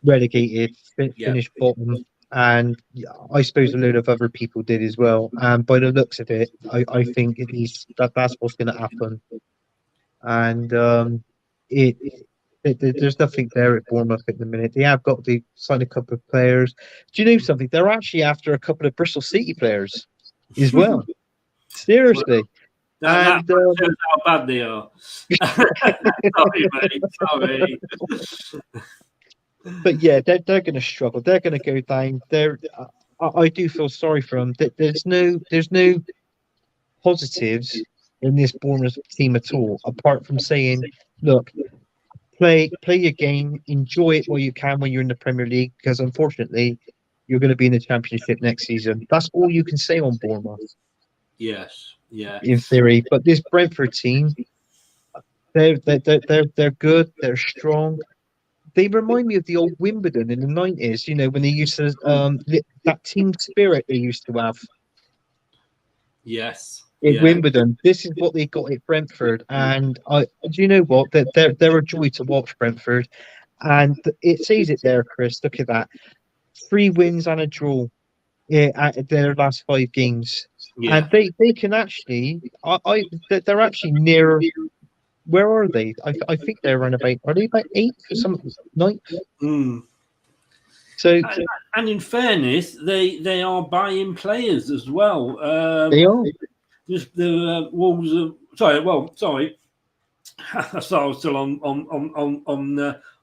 relegated, finish bottom, and I suppose a load of other people did as well. And by the looks of it, I think that's what's going to happen. And there's nothing there at Bournemouth at the minute. They have got to sign a couple of players. Do you know something? They're actually after a couple of Bristol City players as well. Seriously.
That shows how bad they are. Sorry, mate. Sorry.
But yeah, they're going to struggle. They're going to go down. I do feel sorry for them. There's no positives in this Bournemouth team at all, apart from saying, look, play your game, enjoy it while you can when you're in the Premier League, because unfortunately, you're going to be in the Championship next season. That's all you can say on Bournemouth.
Yes, yeah.
In theory, but this Brentford team, they're good. They're strong. They remind me of the old Wimbledon in the 90s. You know, when they used to that team spirit they used to have.
Yes.
In Wimbledon, this is what they got at Brentford, and do you know what? They're a joy to watch, Brentford, and it says it there, Chris. Look at that, 3 wins and a draw. At their last 5 games, and they can actually, they're actually near. Where are they? I think they're around about. Are they about 8th or something? 9th? So,
and in fairness, they are buying players as well.
They are.
Just the Wolves. Sorry. So I was still on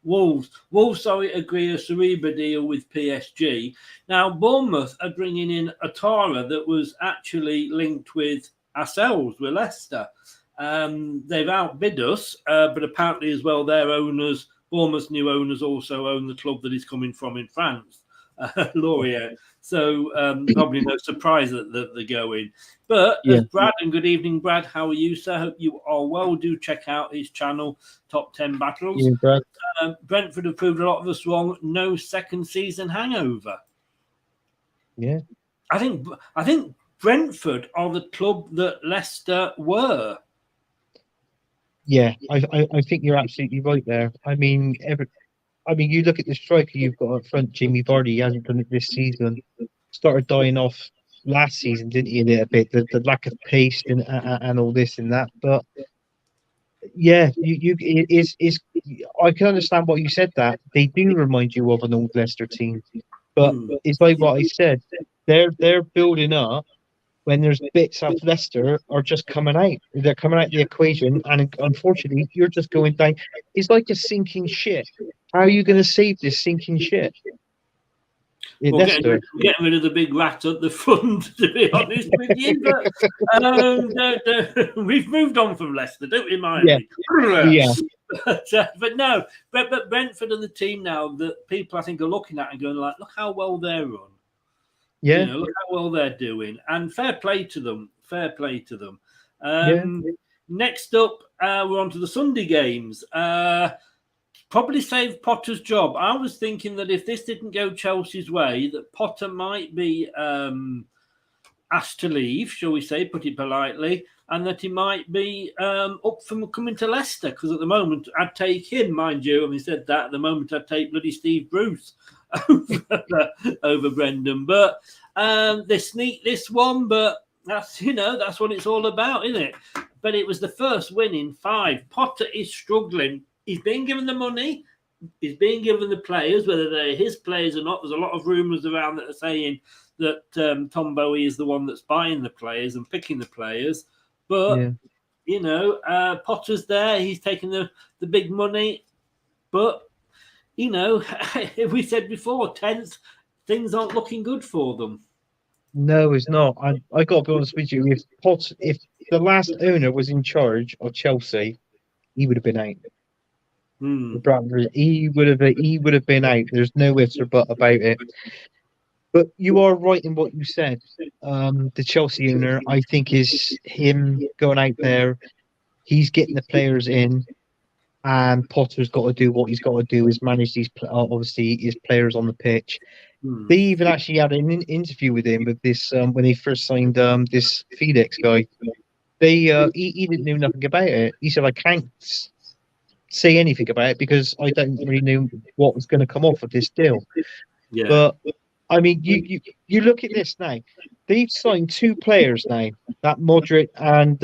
Wolves. Wolves, agree a Saliba deal with PSG. Now, Bournemouth are bringing in Atara that was actually linked with ourselves, with Leicester. They've outbid us, but apparently as well, their owners, Bournemouth's new owners, also own the club that he's coming from in France, Laurier. So probably no surprise that they're going. But Brad, and good evening, Brad. How are you, sir? Hope you are well. Do check out his channel, Top 10 Battles.
Yeah, Brad.
Brentford have proved a lot of us wrong. No second season hangover.
Yeah.
I think Brentford are the club that Leicester were.
Yeah, I think you're absolutely right there. I mean, you look at the striker you've got up front, Jamie Vardy. He hasn't done it this season. Started dying off last season, didn't he? A little bit, the lack of pace and all this and that. But yeah, I can understand what you said. That they do remind you of an old Leicester team, but it's like what I said. They're building up when there's bits of Leicester are just coming out. They're coming out the equation, and unfortunately, you're just going down. It's like a sinking ship. How are you going to save this sinking ship?
Getting rid of the big rat at the front, to be honest with you. But we've moved on from Leicester, don't we, mind?
Yeah.
But no, but Brentford are the team now that people I think are looking at and going like, look how well they're run.
Yeah.
Look how well they're doing, and fair play to them. Next up, we're on to the Sunday games. Probably saved Potter's job. I was thinking that if this didn't go Chelsea's way, that Potter might be asked to leave, shall we say, put it politely. and that he might be up from coming to Leicester. Because at the moment, I'd take him, mind you. Having said that, at the moment, I'd take bloody Steve Bruce over Brendan. But they sneaked this one, but that's what it's all about, isn't it? But it was the first win in 5. Potter is struggling. He's being given the money. He's being given the players, whether they're his players or not. There's a lot of rumours around that are saying that Tom Bowie is the one that's buying the players and picking the players. But, Potter's there. He's taking the big money. But, we said before, 10th, things aren't looking good for them.
No, it's not. I got to be honest with you. If the last owner was in charge of Chelsea, he would have been out. He would have been out. There's no ifs or buts about it. But you are right in what you said. The Chelsea owner, I think, is him going out there. He's getting the players in, and Potter's got to do what he's got to do is manage these, obviously, his players on the pitch. They even actually had an interview with him with this when he first signed this Felix guy. He didn't know nothing about it. He said, "I can't say anything about it because I don't really know what was going to come off of this deal."
Yeah.
But I mean, you look at this now. They've signed 2 players now, that Modric and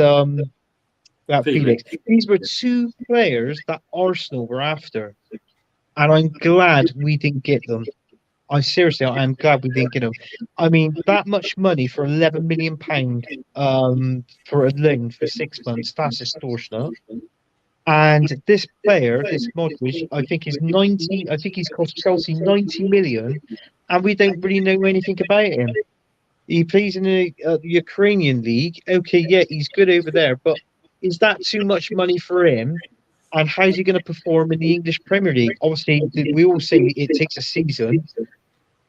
that Felix. These were 2 players that Arsenal were after, and I'm glad we didn't get them. I'm glad we didn't get them. I mean, that much money for £11 million for a loan for 6 months, that's extortionate. And this player, this Modric, I think is 90. I think he's cost Chelsea 90 million, and we don't really know anything about him. He plays in the Ukrainian league. Okay, yeah, he's good over there, but is that too much money for him? And how's he going to perform in the English Premier League? Obviously, we all say it takes a season,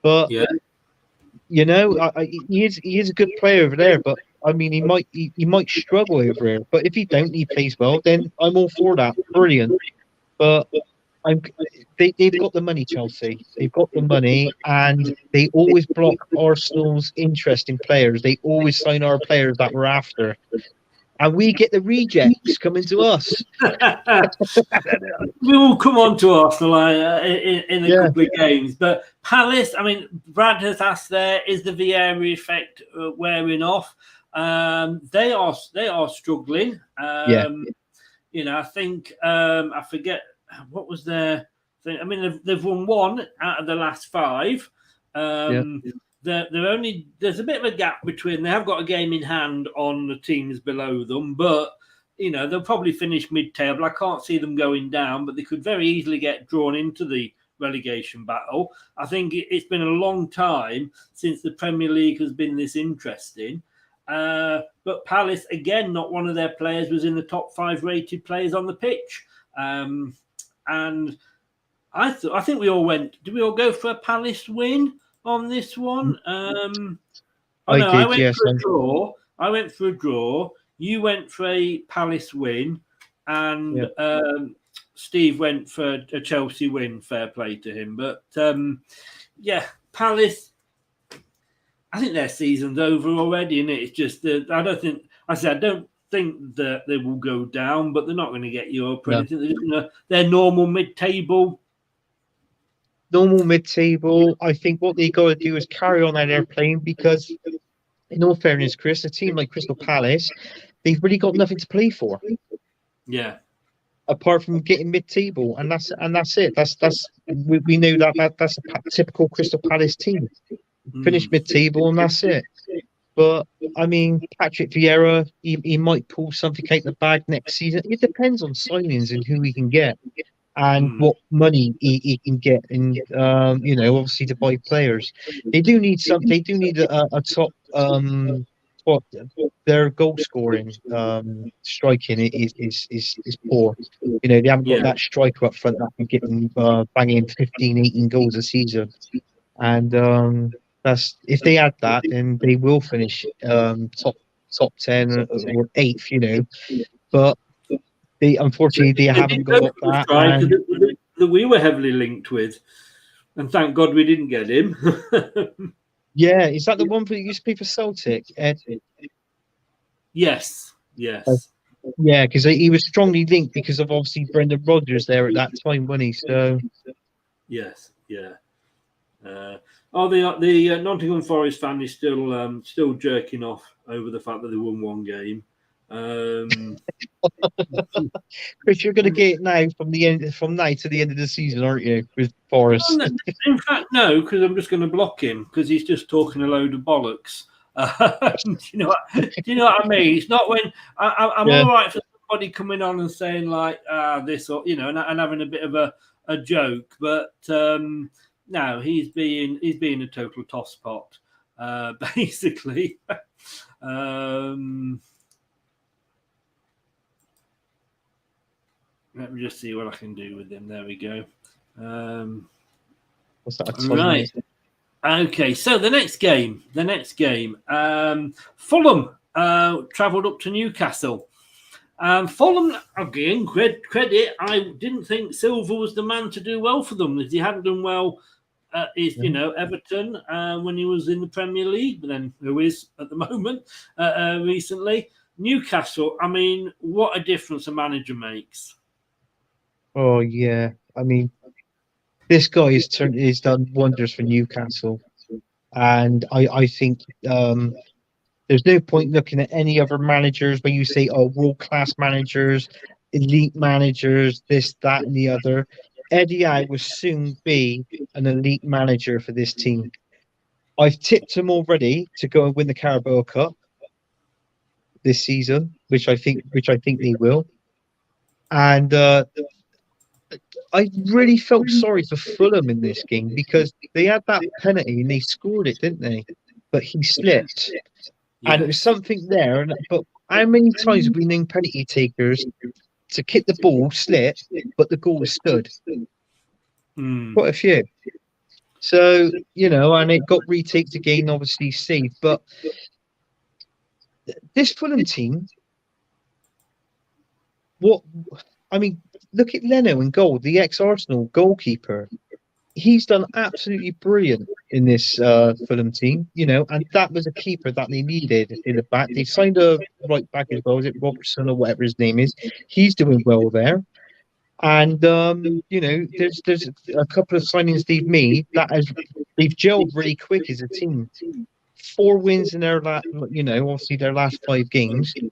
but he is a good player over there. But I mean, he might struggle over here. But if he plays well, then I'm all for that. Brilliant. But they've got the money, Chelsea. They've got the money, and they always block Arsenal's interest in players. They always sign our players that we're after. And we get the rejects coming to us.
We will come on to Arsenal in a couple of games. But Palace, I mean, Brad has asked there, is the Vieira effect wearing off? They are struggling. I think, I forget, what was their thing? I mean, they've won 1 out of the last 5. They're only, there's a bit of a gap between. They have got a game in hand on the teams below them, but they'll probably finish mid-table. I can't see them going down, but they could very easily get drawn into the relegation battle. I think it's been a long time since the Premier League has been this interesting. But Palace, again, not one of their players was in the top 5 rated players on the pitch. And I think we all went. Did we all go for a Palace win on this one? I went for a draw. I went for a draw. You went for a Palace win, and Steve went for a Chelsea win. Fair play to him. But Palace. I think their season's over already, and it's just I don't think that they will go down, but they're not going to get Europe or anything. They're normal mid-table.
Normal mid-table. I think what they got to do is carry on that airplane because, in all fairness, Chris, a team like Crystal Palace, they've really got nothing to play for.
Yeah.
Apart from getting mid-table, and that's it. We know that's a typical Crystal Palace team. Finish mid-table, and that's it. But I mean, Patrick Vieira, he might pull something out the bag next season. It depends on signings and who he can get, and what money he can get, and obviously to buy players. They do need something. They do need a top. Their goal scoring, striking is poor. They haven't got that striker up front that can get them banging 15, 18 goals a season, and that's if they add that, then they will finish top 10 or 8th. But they unfortunately haven't got that.
That we were heavily linked with, and thank God we didn't get him.
Yeah, is that the one that used to be for Celtic, Ed?
Yes. Yes.
Yeah, because he was strongly linked because of obviously Brendan Rodgers there at that time, wasn't he? So
Yes. Yeah. The Nottingham Forest fan is still jerking off over the fact that they won one game.
Chris, you're going to get it now from now to the end of the season, aren't you? With Forest.
No, in fact, no, because I'm just going to block him because he's just talking a load of bollocks. Do you know what I mean? It's not when I'm
Yeah.
all right for somebody coming on and saying like this or and having a bit of a joke, but no, he's being a total tosspot, basically. Let me just see what I can do with him. There we go.
What's that?
Right. Okay, so the next game. Fulham travelled up to Newcastle. Fulham, again, credit. I didn't think Silva was the man to do well for them. He hadn't done well at Everton when he was in the Premier League, but then who is at the moment recently. Newcastle, I mean, what a difference a manager makes.
Oh yeah, I mean, this guy has done wonders for Newcastle, and I think there's no point looking at any other managers when you say, oh, world class managers, elite managers, this, that, and the other. Eddie Howe will soon be an elite manager for this team. I've tipped him already to go and win the Carabao Cup this season, which I think they will. And I really felt sorry for Fulham in this game because they had that penalty and they scored it, didn't they? But he slipped.
Yeah.
And it was something there. But how many times have we known penalty takers to kick the ball, slip, but the goal stood? Quite a few. So, and it got retaked again, obviously saved. But this Fulham team, look at Leno in goal, the ex-Arsenal goalkeeper. He's done absolutely brilliant in this Fulham team, and that was a keeper that they needed in the back. They signed a right back as well. Is it Robertson or whatever his name is? He's doing well there. And there's a couple of signings they've made they've gelled really quick as a team. 4 wins in their obviously their last 5 games. Do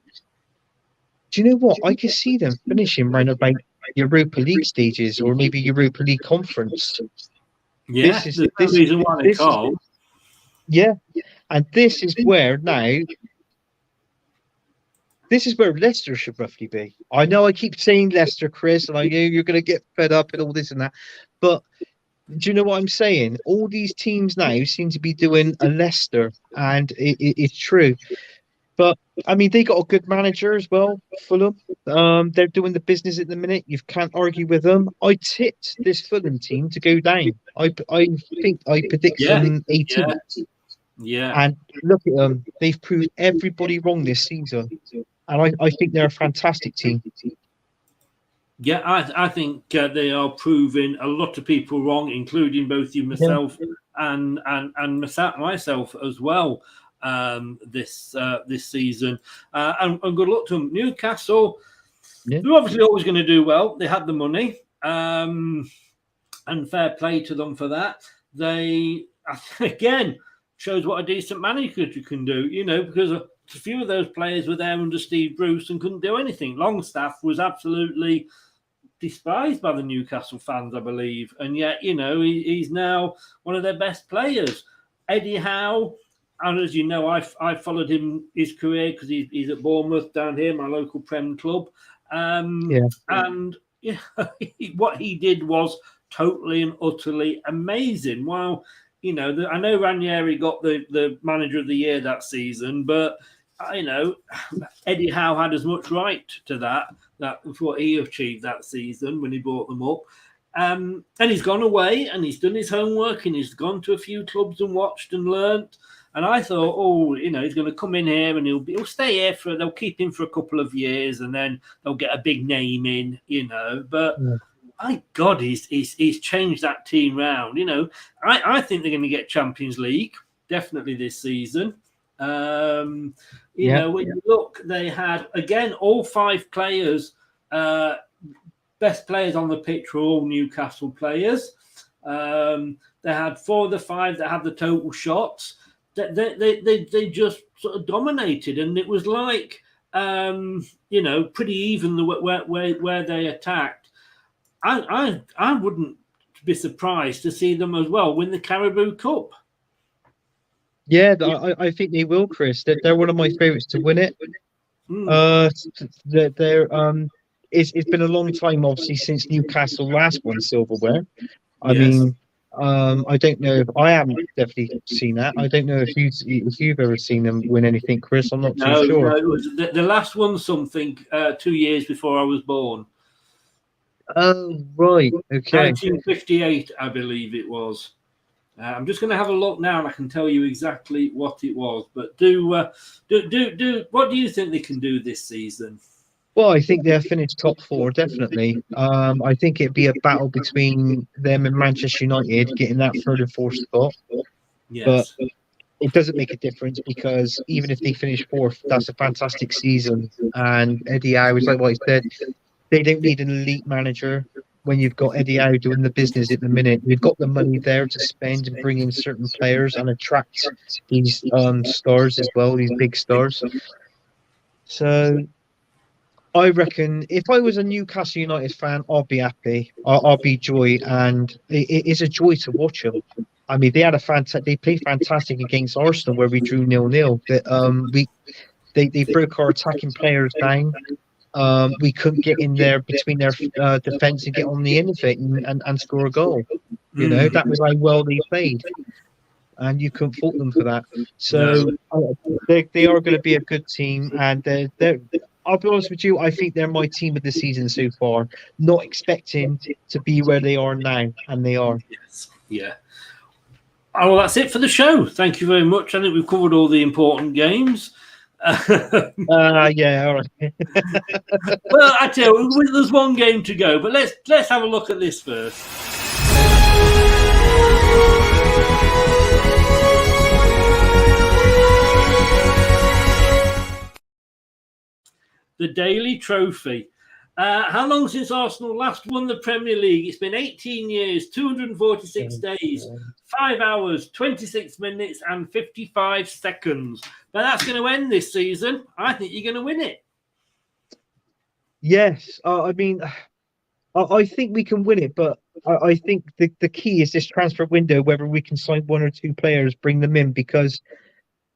you know what? I could see them finishing round about Europa League stages or maybe Europa League conference.
Yeah, there's no reason why they can't.
Yeah, and this is where Leicester should roughly be. I know I keep saying Leicester, Chris, and I know you're going to get fed up and all this and that, but do you know what I'm saying? All these teams now seem to be doing a Leicester, and it's true. But I mean, they got a good manager as well, Fulham. They're doing the business at the minute. You can't argue with them. I tipped this Fulham team to go down. I think I predict them 18th.
Yeah.
And look at them. They've proved everybody wrong this season. And I think they're a fantastic team.
Yeah, I think they are proving a lot of people wrong, including both you, myself, and myself as well. This season, and good luck to them. Newcastle, they're obviously always going to do well. They had the money, and fair play to them for that. They again shows what a decent manager can do. Because a few of those players were there under Steve Bruce and couldn't do anything. Longstaff was absolutely despised by the Newcastle fans, I believe, and yet he's now one of their best players. Eddie Howe. And as you know, I followed his career because he's at Bournemouth down here, my local Prem club. And what he did was totally and utterly amazing. While I know Ranieri got the manager of the year that season, but Eddie Howe had as much right to that was what he achieved that season when he brought them up. And he's gone away and he's done his homework and he's gone to a few clubs and watched and learnt. And I thought, he's going to come in here and he'll stay here they'll keep him for a couple of years and then they'll get a big name in, But my God, he's changed that team round. I think they're going to get Champions League definitely this season, You know, when you look, they had, again, all 5 players, best players on the pitch were all Newcastle players. They had 4 of the 5 that had the total shots. They just sort of dominated, and it was like, you know, pretty even where they attacked. I wouldn't be surprised to see them as well win the Carabao Cup.
Yeah, I think they will, Chris. They're one of my favourites to win it. It's been a long time, obviously, since Newcastle last won silverware. I mean, I don't know if I haven't definitely seen that. I don't know if you've ever seen them win anything, Chris. I'm not too sure.
No, it was the last one something 2 years before I was born.
Oh, right. Okay.
1958, I believe it was. I'm just going to have a look now, and I can tell you exactly what it was. But what do you think they can do this season?
Well, I think they'll finish top 4, definitely. I think it'd be a battle between them and Manchester United getting that 3rd and 4th spot.
Yes.
But it doesn't make a difference, because even if they finish 4th, that's a fantastic season. And Eddie Howe is like what he said. They don't need an elite manager when you've got Eddie Howe doing the business at the minute. We've got the money there to spend and bring in certain players and attract these stars as well, these big stars. So I reckon if I was a Newcastle United fan, I'll be happy. I'll be joy, and it is a joy to watch them. I mean, they played fantastic against Arsenal, where we drew 0-0. But they broke our attacking players down. We couldn't get in there between their defence and get on the end of it and score a goal. You know, that was how well they played, and you couldn't fault them for that. So they are going to be a good team, and they're. I'll be honest with you, I think they're my team of the season so far. Not expecting to be where they are now, and they are.
Yes. Yeah. Oh, well, that's it for the show. Thank you very much. I think we've covered all the important games.
Yeah, all right.
Well, I tell you, there's one game to go, but let's have a look at this first. The Daily Trophy. How long since Arsenal last won the Premier League? It's been 18 years, 246 days, 5 hours, 26 minutes, and 55 seconds. But that's going to end this season. I think you're going to win it.
Yes, I mean, I think we can win it, but I think the key is this transfer window, whether we can sign 1 or 2 players, bring them in, because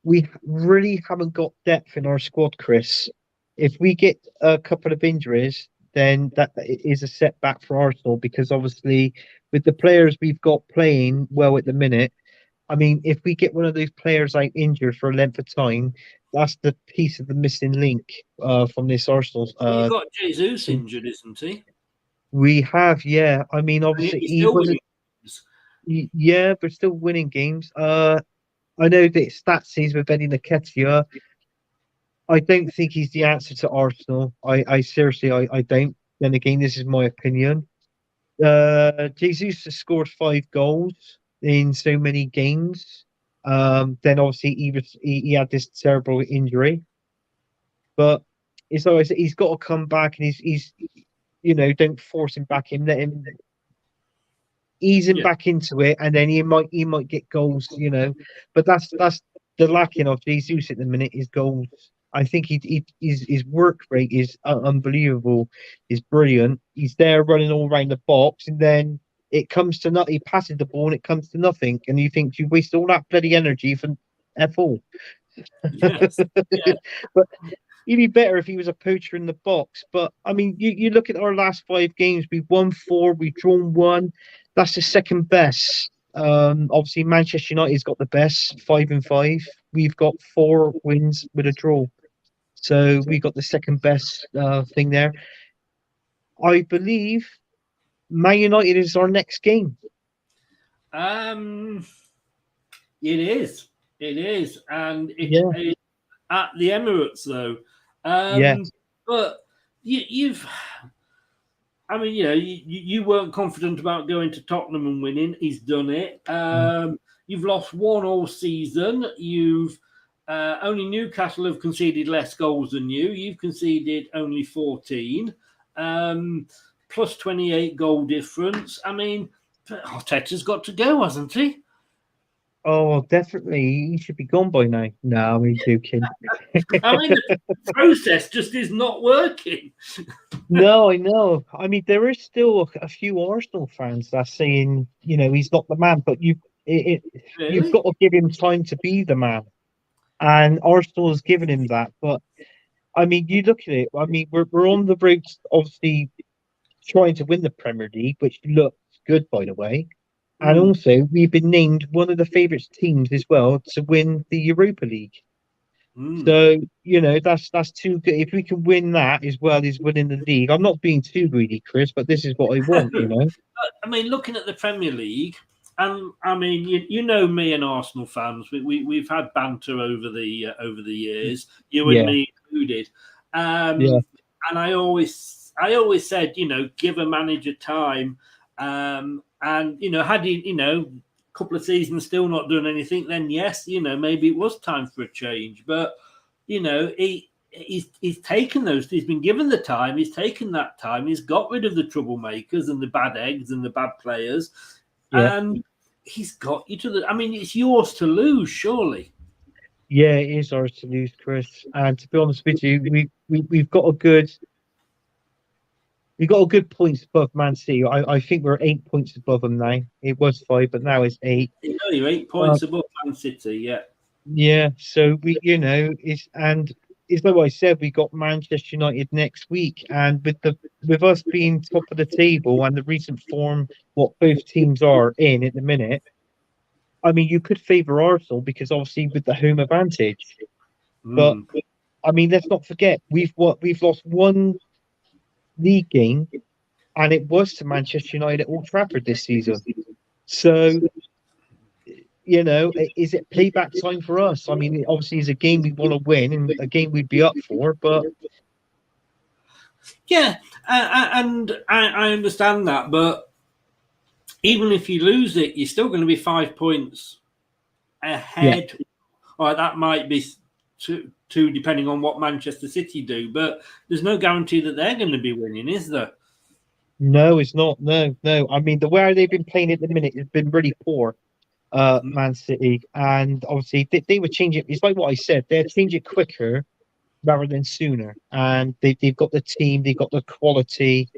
we really haven't got depth in our squad, Chris. If we get a couple of injuries, then that is a setback for Arsenal, because obviously with the players we've got playing well at the minute, I mean, if we get one of those players like injured for a length of time, that's the piece of the missing link from this Arsenal.
You've got Jesus injured, isn't he?
We have, yeah. I mean, obviously he wasn't. Yeah, but still winning games. I know that stats says with Eddie Nketiah. I don't think he's the answer to Arsenal. I seriously, I don't. Then again, this is my opinion. Jesus has scored 5 goals in so many games. Then obviously he had this terrible injury, but it's always he's got to come back, and he's you know, don't force him back in. Let him ease him back into it, and then he might get goals. You know, but that's the lacking of Jesus at the minute is goals. I think his work rate is unbelievable. Is brilliant. He's there running all around the box, and then it comes to nothing. He passes the ball, and it comes to nothing. And you think you wasted all that bloody energy for F all.
Yes. Yeah.
But he'd be better if he was a poacher in the box. But I mean, you look at our last 5 games. We've won 4. We've drawn 1. That's the second best. Obviously, Manchester United's got the best, 5 and 5. We've got 4 wins with a draw. So we got the second best thing there. I believe Man United is our next game.
It is, and it's at the Emirates though. But you've, I mean, you know, you weren't confident about going to Tottenham and winning. He's done it. You've lost 1 all season. You've only Newcastle have conceded less goals than you. You've conceded only 14, plus 28 goal difference. I mean, Arteta's got to go, hasn't he?
Oh, definitely. He should be gone by now. No, I'm joking.
I mean, the process just is not working.
No, I know. I mean, there is still a few Arsenal fans that are saying, he's not the man, but you've
Really?
got to give him time to be the man. And Arsenal has given him that. But I mean, you look at it. I mean, we're on the road, obviously, trying to win the Premier League, which looks good, by the way. And also, we've been named one of the favourite teams as well to win the Europa League. So, that's too good. If we can win that as well as winning the league, I'm not being too greedy, Chris, but this is what I want,
I mean, looking at the Premier League, and I mean, you know me and Arsenal fans, we've had banter over the years, you and me included. And I always said, give a manager time. And had he, a couple of seasons still not done anything, then yes, maybe it was time for a change. But he's taken those. He's been given the time. He's taken that time. He's got rid of the troublemakers and the bad eggs and the bad players, and he's got you to the. I mean, it's yours to lose, surely.
Yeah, it is ours to lose, Chris. And to be honest with you, we've got a good. We got a good points above Man City. I think we're 8 points above them now. It was 5, but now it's 8.
You're 8 points above Man City, yeah.
Yeah, so it's like what I said. We got Manchester United next week, and with us being top of the table and the recent form, what both teams are in at the minute, I mean, you could favour Arsenal because obviously with the home advantage. But I mean, let's not forget we've lost one league game, and it was to Manchester United at Old Trafford this season. So, is it payback time for us? I mean, obviously, it's a game we want to win and a game we'd be up for, but
yeah, and I understand that, but even if you lose it, you're still going to be 5 points ahead. Yeah. Or that might be two, depending on what Manchester City do, but there's no guarantee that they're going to be winning, is there?
No, it's not. No. I mean, the way they've been playing at the minute has been really poor, Man City. And obviously, they would change it. It's like what I said. They'll change it quicker rather than sooner. And they've got the team, they've got the quality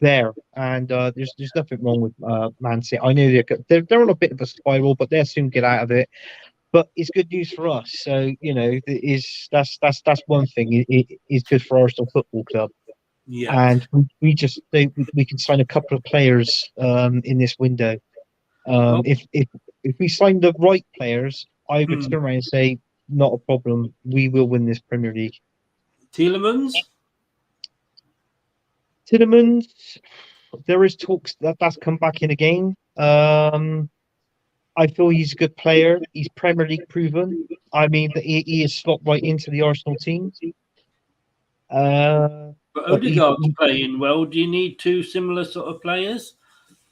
there. And there's nothing wrong with Man City. I know they're on a bit of a spiral, but they'll soon get out of it. But it's good news for us. So, that's one thing. It is good for Arsenal Football Club.
Yeah.
And we just think we can sign a couple of players in this window. If we sign the right players, I would turn around and say, not a problem. We will win this Premier League.
Tielemans,
there is talks that's come back in again. I feel he's a good player. He's Premier League proven. I mean, he is slot right into the Arsenal team.
But Odegaard's playing well. Do you need two similar sort of players?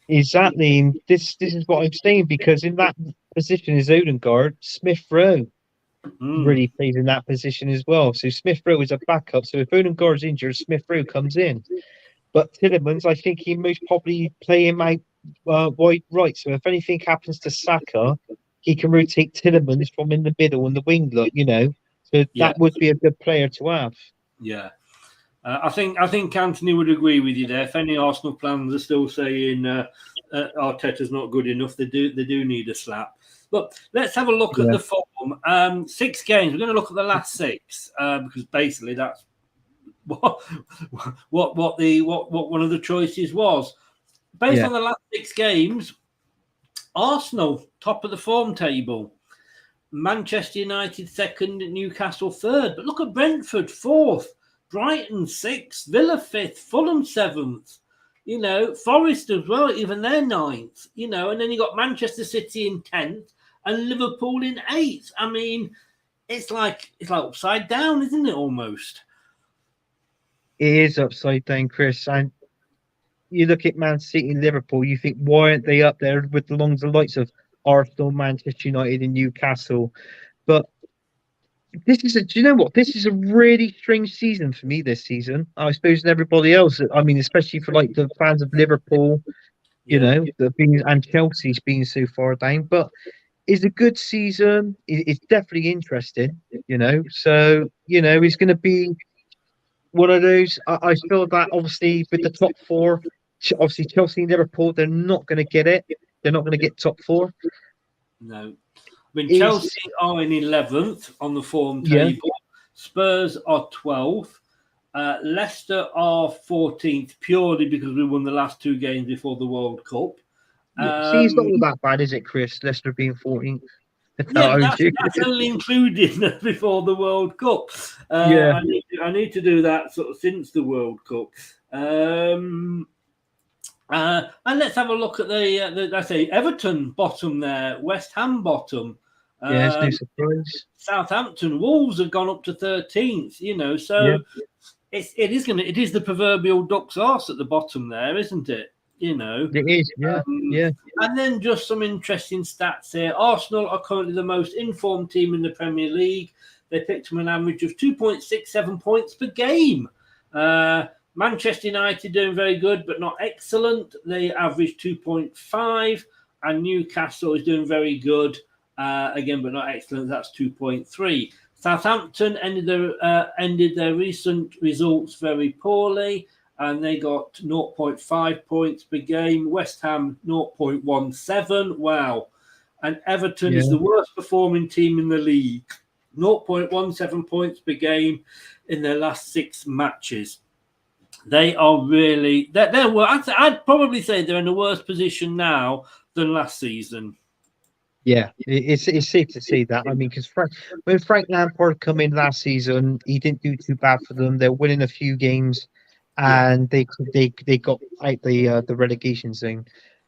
Exactly. This is what I'm saying, because in that position is Odegaard. Smith Rowe really plays in that position as well. So Smith Rowe is a backup. So if Odegaard's injured, Smith Rowe comes in. But Tielemans, I think he most probably play him out wide right. So if anything happens to Saka, he can rotate Tielemans from in the middle and the wing, So that would be a good player to have.
Yeah. I think Anthony would agree with you there. If any Arsenal fans are still saying Arteta's not good enough, they do need a slap. But let's have a look at the form. 6 games. We're going to look at the last 6 because basically that's what one of the choices was. Based on the last 6 games, Arsenal top of the form table, Manchester United 2nd, Newcastle 3rd. But look at Brentford 4th. Brighton 6th, Villa 5th, Fulham 7th, Forest as well, even they're 9th, and then you got Manchester City in 10th and Liverpool in 8th. I mean, it's like upside down, isn't it, almost?
It is upside down, Chris. And you look at Man City and Liverpool, you think, why aren't they up there with the likes of Arsenal, Manchester United and Newcastle? But This is do you know what? This is a really strange season for me this season. I suppose and everybody else. I mean, especially for like the fans of Liverpool,
Yeah.
the being and Chelsea's being so far down. But it's a good season. It's definitely interesting, So, it's going to be one of those. I feel that obviously with the top four, obviously Chelsea and Liverpool, they're not going to get it. They're not going to get top four.
No. I mean,
Is
Chelsea are in 11th on the form
Yeah,
table. Spurs are 12th. Leicester are 14th purely because we won the last two games before the World Cup.
yeah. See, it's not all that bad, is it, Chris? Leicester being 14th.
Yeah,
No,
but
I'm
that's only including before the World Cup.
Yeah.
I need to do that sort of since the World Cup. And let's have a look at I say Everton bottom there, West Ham bottom.
Yeah, it's no surprise.
Southampton, Wolves have gone up to 13th. So it is the proverbial duck's arse at the bottom there, isn't it?
It is, yeah.
And then just some interesting stats here. Arsenal are currently the most informed team in the Premier League. They picked them an average of 2.67 points per game. Manchester United doing very good, but not excellent. They average 2.5. And Newcastle is doing very good, again, but not excellent. That's 2.3. Southampton ended their recent results very poorly, and they got 0.5 points per game. West Ham 0.17. Wow. And Everton is the worst performing team in the league. 0.17 points per game in their last 6 matches. They are really I'd probably say they're in a worse position now than last season.
Yeah, it's safe to say that. I mean, because when Frank Lampard come in last season, he didn't do too bad for them. They're winning a few games, and they got out the relegation zone.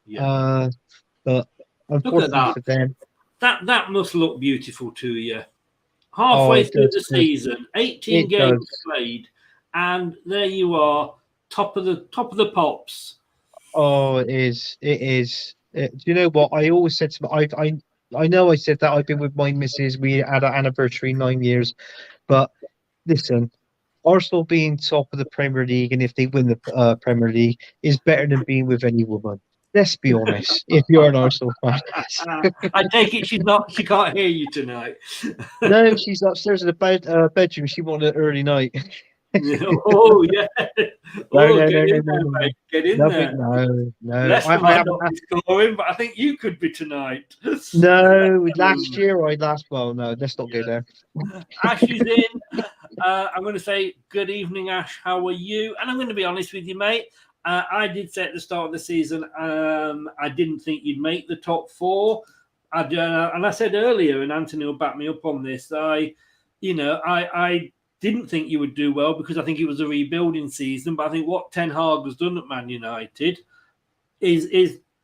Yeah.
But unfortunately for them,
that must look beautiful to you. Halfway through the season, 18 games played, and there you are, top of the pops.
Oh, it is. It is. Do you know what? I always said to I know I said that I've been with my missus. We had our anniversary 9 years, but listen, Arsenal being top of the Premier League, and if they win the Premier League, is better than being with any woman. Let's be honest. If you're an Arsenal fan,
I take it she can't hear you tonight.
No, she's upstairs in the bedroom. She wanted an early night.
Oh yeah! Get in there.
No.
Leicester might not be scoring, but I think you could be tonight.
No, last year well, no, let's not go there.
Ash is in. I'm going to say good evening, Ash. How are you? And I'm going to be honest with you, mate. I did say at the start of the season, I didn't think you'd make the top 4. And I said earlier, and Anthony will back me up on this. I didn't think you would do well because I think it was a rebuilding season. But I think what Ten Hag has done at Man United is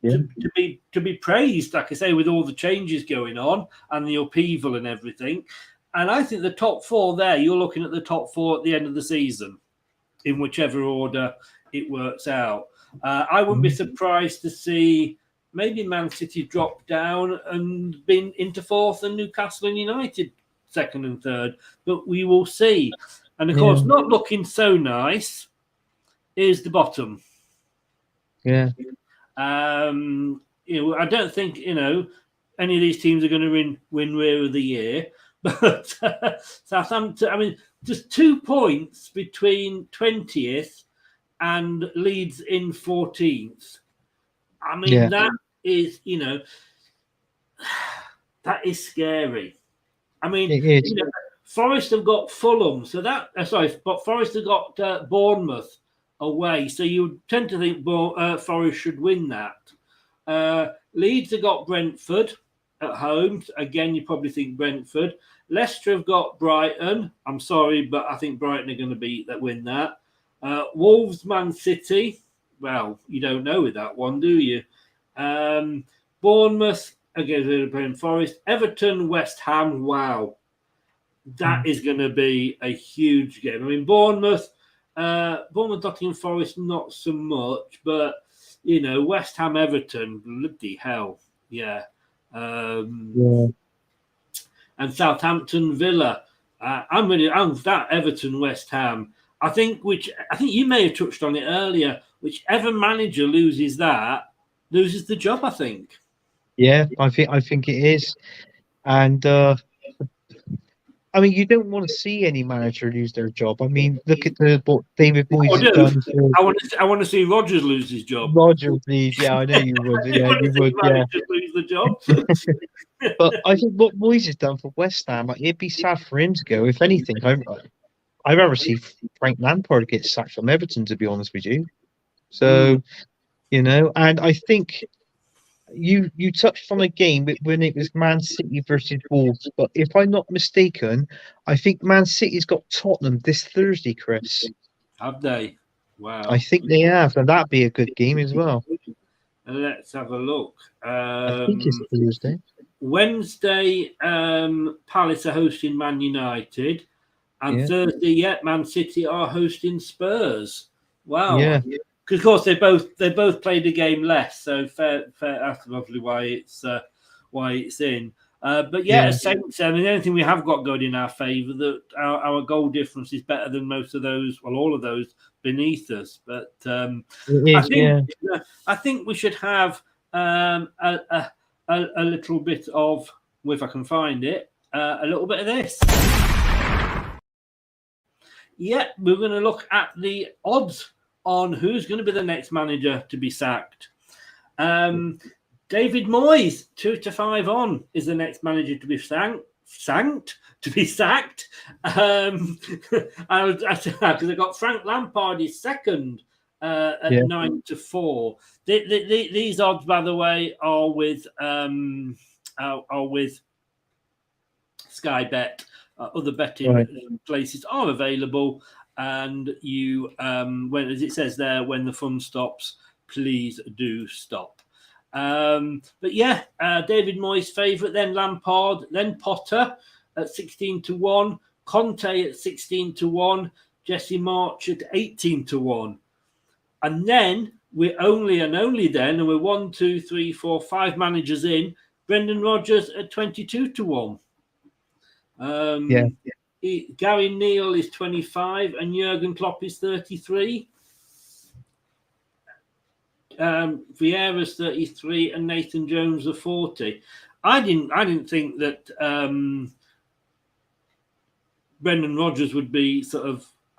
to be praised. Like I say, with all the changes going on and the upheaval and everything. And I think the top 4 there, you're looking at the top 4 at the end of the season, in whichever order it works out. I wouldn't be surprised to see maybe Man City drop down and been into 4th and Newcastle and United 2nd and 3rd, but we will see. And of course, not looking so nice is the bottom.
Yeah.
I don't think any of these teams are going to win Rear of the Year, but Southampton. I mean, just 2 points between 20th and Leeds in 14th. I mean, that is that is scary. I mean, Forest have got Fulham, so but Forest have got Bournemouth away, so you tend to think Forest should win that. Leeds have got Brentford at home. Again, you probably think Brentford. Leicester have got Brighton. I'm sorry, but I think Brighton are going to win that. Wolves, Man City. Well, you don't know with that one, do you? Bournemouth against Forest. Everton, West Ham. Wow. That is going to be a huge game. I mean, Bournemouth, Nottingham Forest, not so much, but, West Ham, Everton, bloody hell. Yeah. And Southampton, Villa. I'm that Everton West Ham. I think you may have touched on it earlier. Whichever manager loses the job. I think.
Yeah, I think it is, and I mean, you don't want to see any manager lose their job. I mean, look at what David Moyes has done for
I want to see Rodgers lose his job.
Roger, please. Yeah, I know you would. Yeah, you would. Yeah,
lose the job.
but I think what Moyes has done for West Ham, like, it'd be sad for him to go. If anything, I'd rather see Frank Lampard get sacked from Everton, to be honest with you. So, and I think you touched on a game when it was Man City versus Wolves, but if I'm not mistaken, I think Man City's got Tottenham this Thursday, Chris.
Have they? Wow.
I think they have, and that'd be a good game as well.
Let's have a look.
I think it's Thursday.
Wednesday, Palace are hosting Man United, and Thursday, Man City are hosting Spurs. Wow. Yeah. Because of course they both played a game less, so fair. That's probably why it's in. But Saints. I mean, anything we have got going in our favour, that our goal difference is better than most of those, all of those beneath us. But I think we should have a little bit of, if I can find it, a little bit of this. Yeah, we're going to look at the odds on who's going to be the next manager to be sacked. David Moyes, 2-5 on, is the next manager to be sacked. Because I got Frank Lampard is second at 9-4. These odds, by the way, are with Sky Bet. Other betting places are available. And you, as it says there, when the fun stops, please do stop. David Moyes' favourite, then Lampard, then Potter at 16-1, Conte at 16-1, Jesse March at 18-1. And then we're only then, and we're 1, 2, 3, 4, 5 managers in, Brendan Rodgers at 22-1. Gary Neal is 25 and Jurgen Klopp is 33. Vieira's 33 and Nathan Jones are 40. I didn't think that Brendan Rodgers would be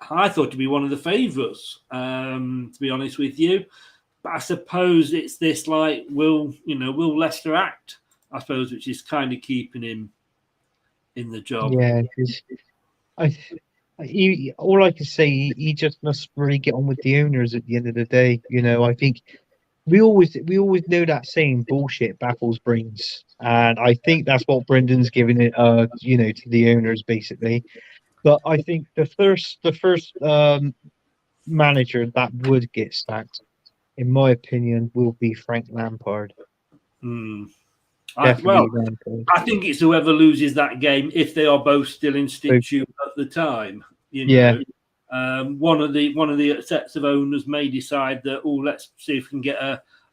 I thought to be one of the favourites, to be honest with you. But I suppose it's this will Leicester act, I suppose, which is kind of keeping him in the job.
Yeah, because all I can say, he just must really get on with the owners at the end of the day. I think we always know that saying, bullshit baffles brains, and I think that's what Brendan's giving it, to the owners basically. But I think the first manager that would get sacked, in my opinion, will be Frank Lampard.
I think it's whoever loses that game, if they are both still in situ at the time. One of the sets of owners may decide that, let's see if we can get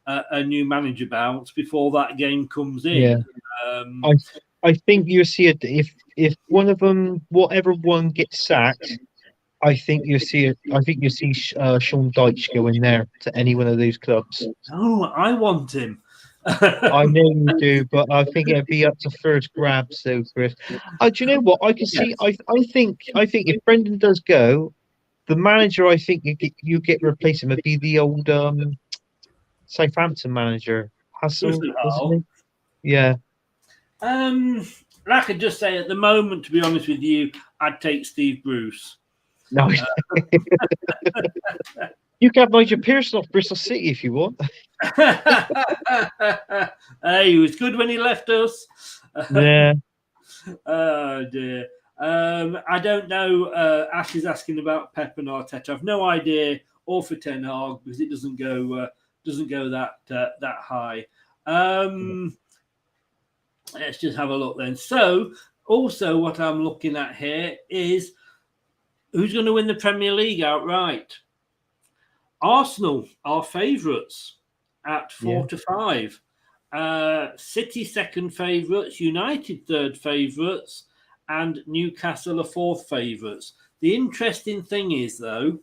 a new manager bounce before that game comes in.
I think you see it if one of them, whatever one gets sacked. I think you see Sean Dyche go in there to any one of those clubs.
Oh, I want him.
I know you do, but I think it'd be up to first grab. So, Chris, do you know what I can see? I think if Brendan does go, the manager I think you get replace him would be the old Southampton manager, Hassel, isn't he? Yeah.
I could just say at the moment, to be honest with you, I'd take Steve Bruce.
No. You can have Nigel Pearson off Bristol City if you want.
Hey, he was good when he left us.
Yeah.
Oh dear. I don't know. Ash is asking about Pep and Arteta. I've no idea, or for Ten Hag, because it doesn't go that high. Let's just have a look then. So, also what I'm looking at here is who's going to win the Premier League outright. Arsenal are favourites at 4-5. City second favourites, United third favourites, and Newcastle are fourth favourites. The interesting thing is, though,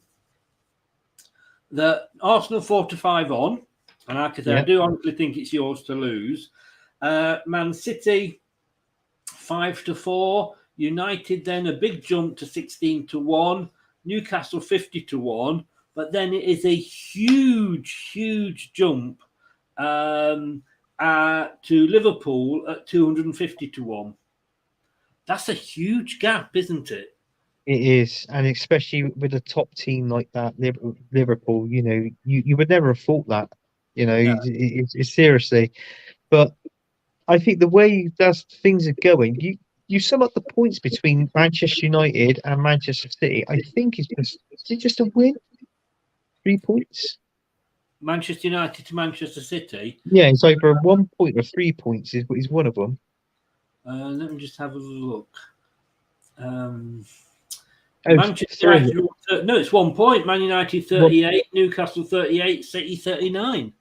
that Arsenal 4-5 on, and like I say, I do honestly think it's yours to lose. Man City 5-4, United then a big jump to 16-1, Newcastle 50-1, but then it is a huge jump to Liverpool at 250-1. That's a huge gap, isn't it?
It is, and especially with a top team like that, Liverpool. You know, you would never have thought that. You know,
No.
it's seriously. But I think the way that things are going, you sum up the points between Manchester United and Manchester City. I think is it just a win? 3 points?
Manchester United to Manchester City.
Yeah, it's either 1 point or 3 points is one of them.
Let me just have a look.
Oh,
Manchester United, no, it's 1 point. Man United 38, Newcastle 38, City 39.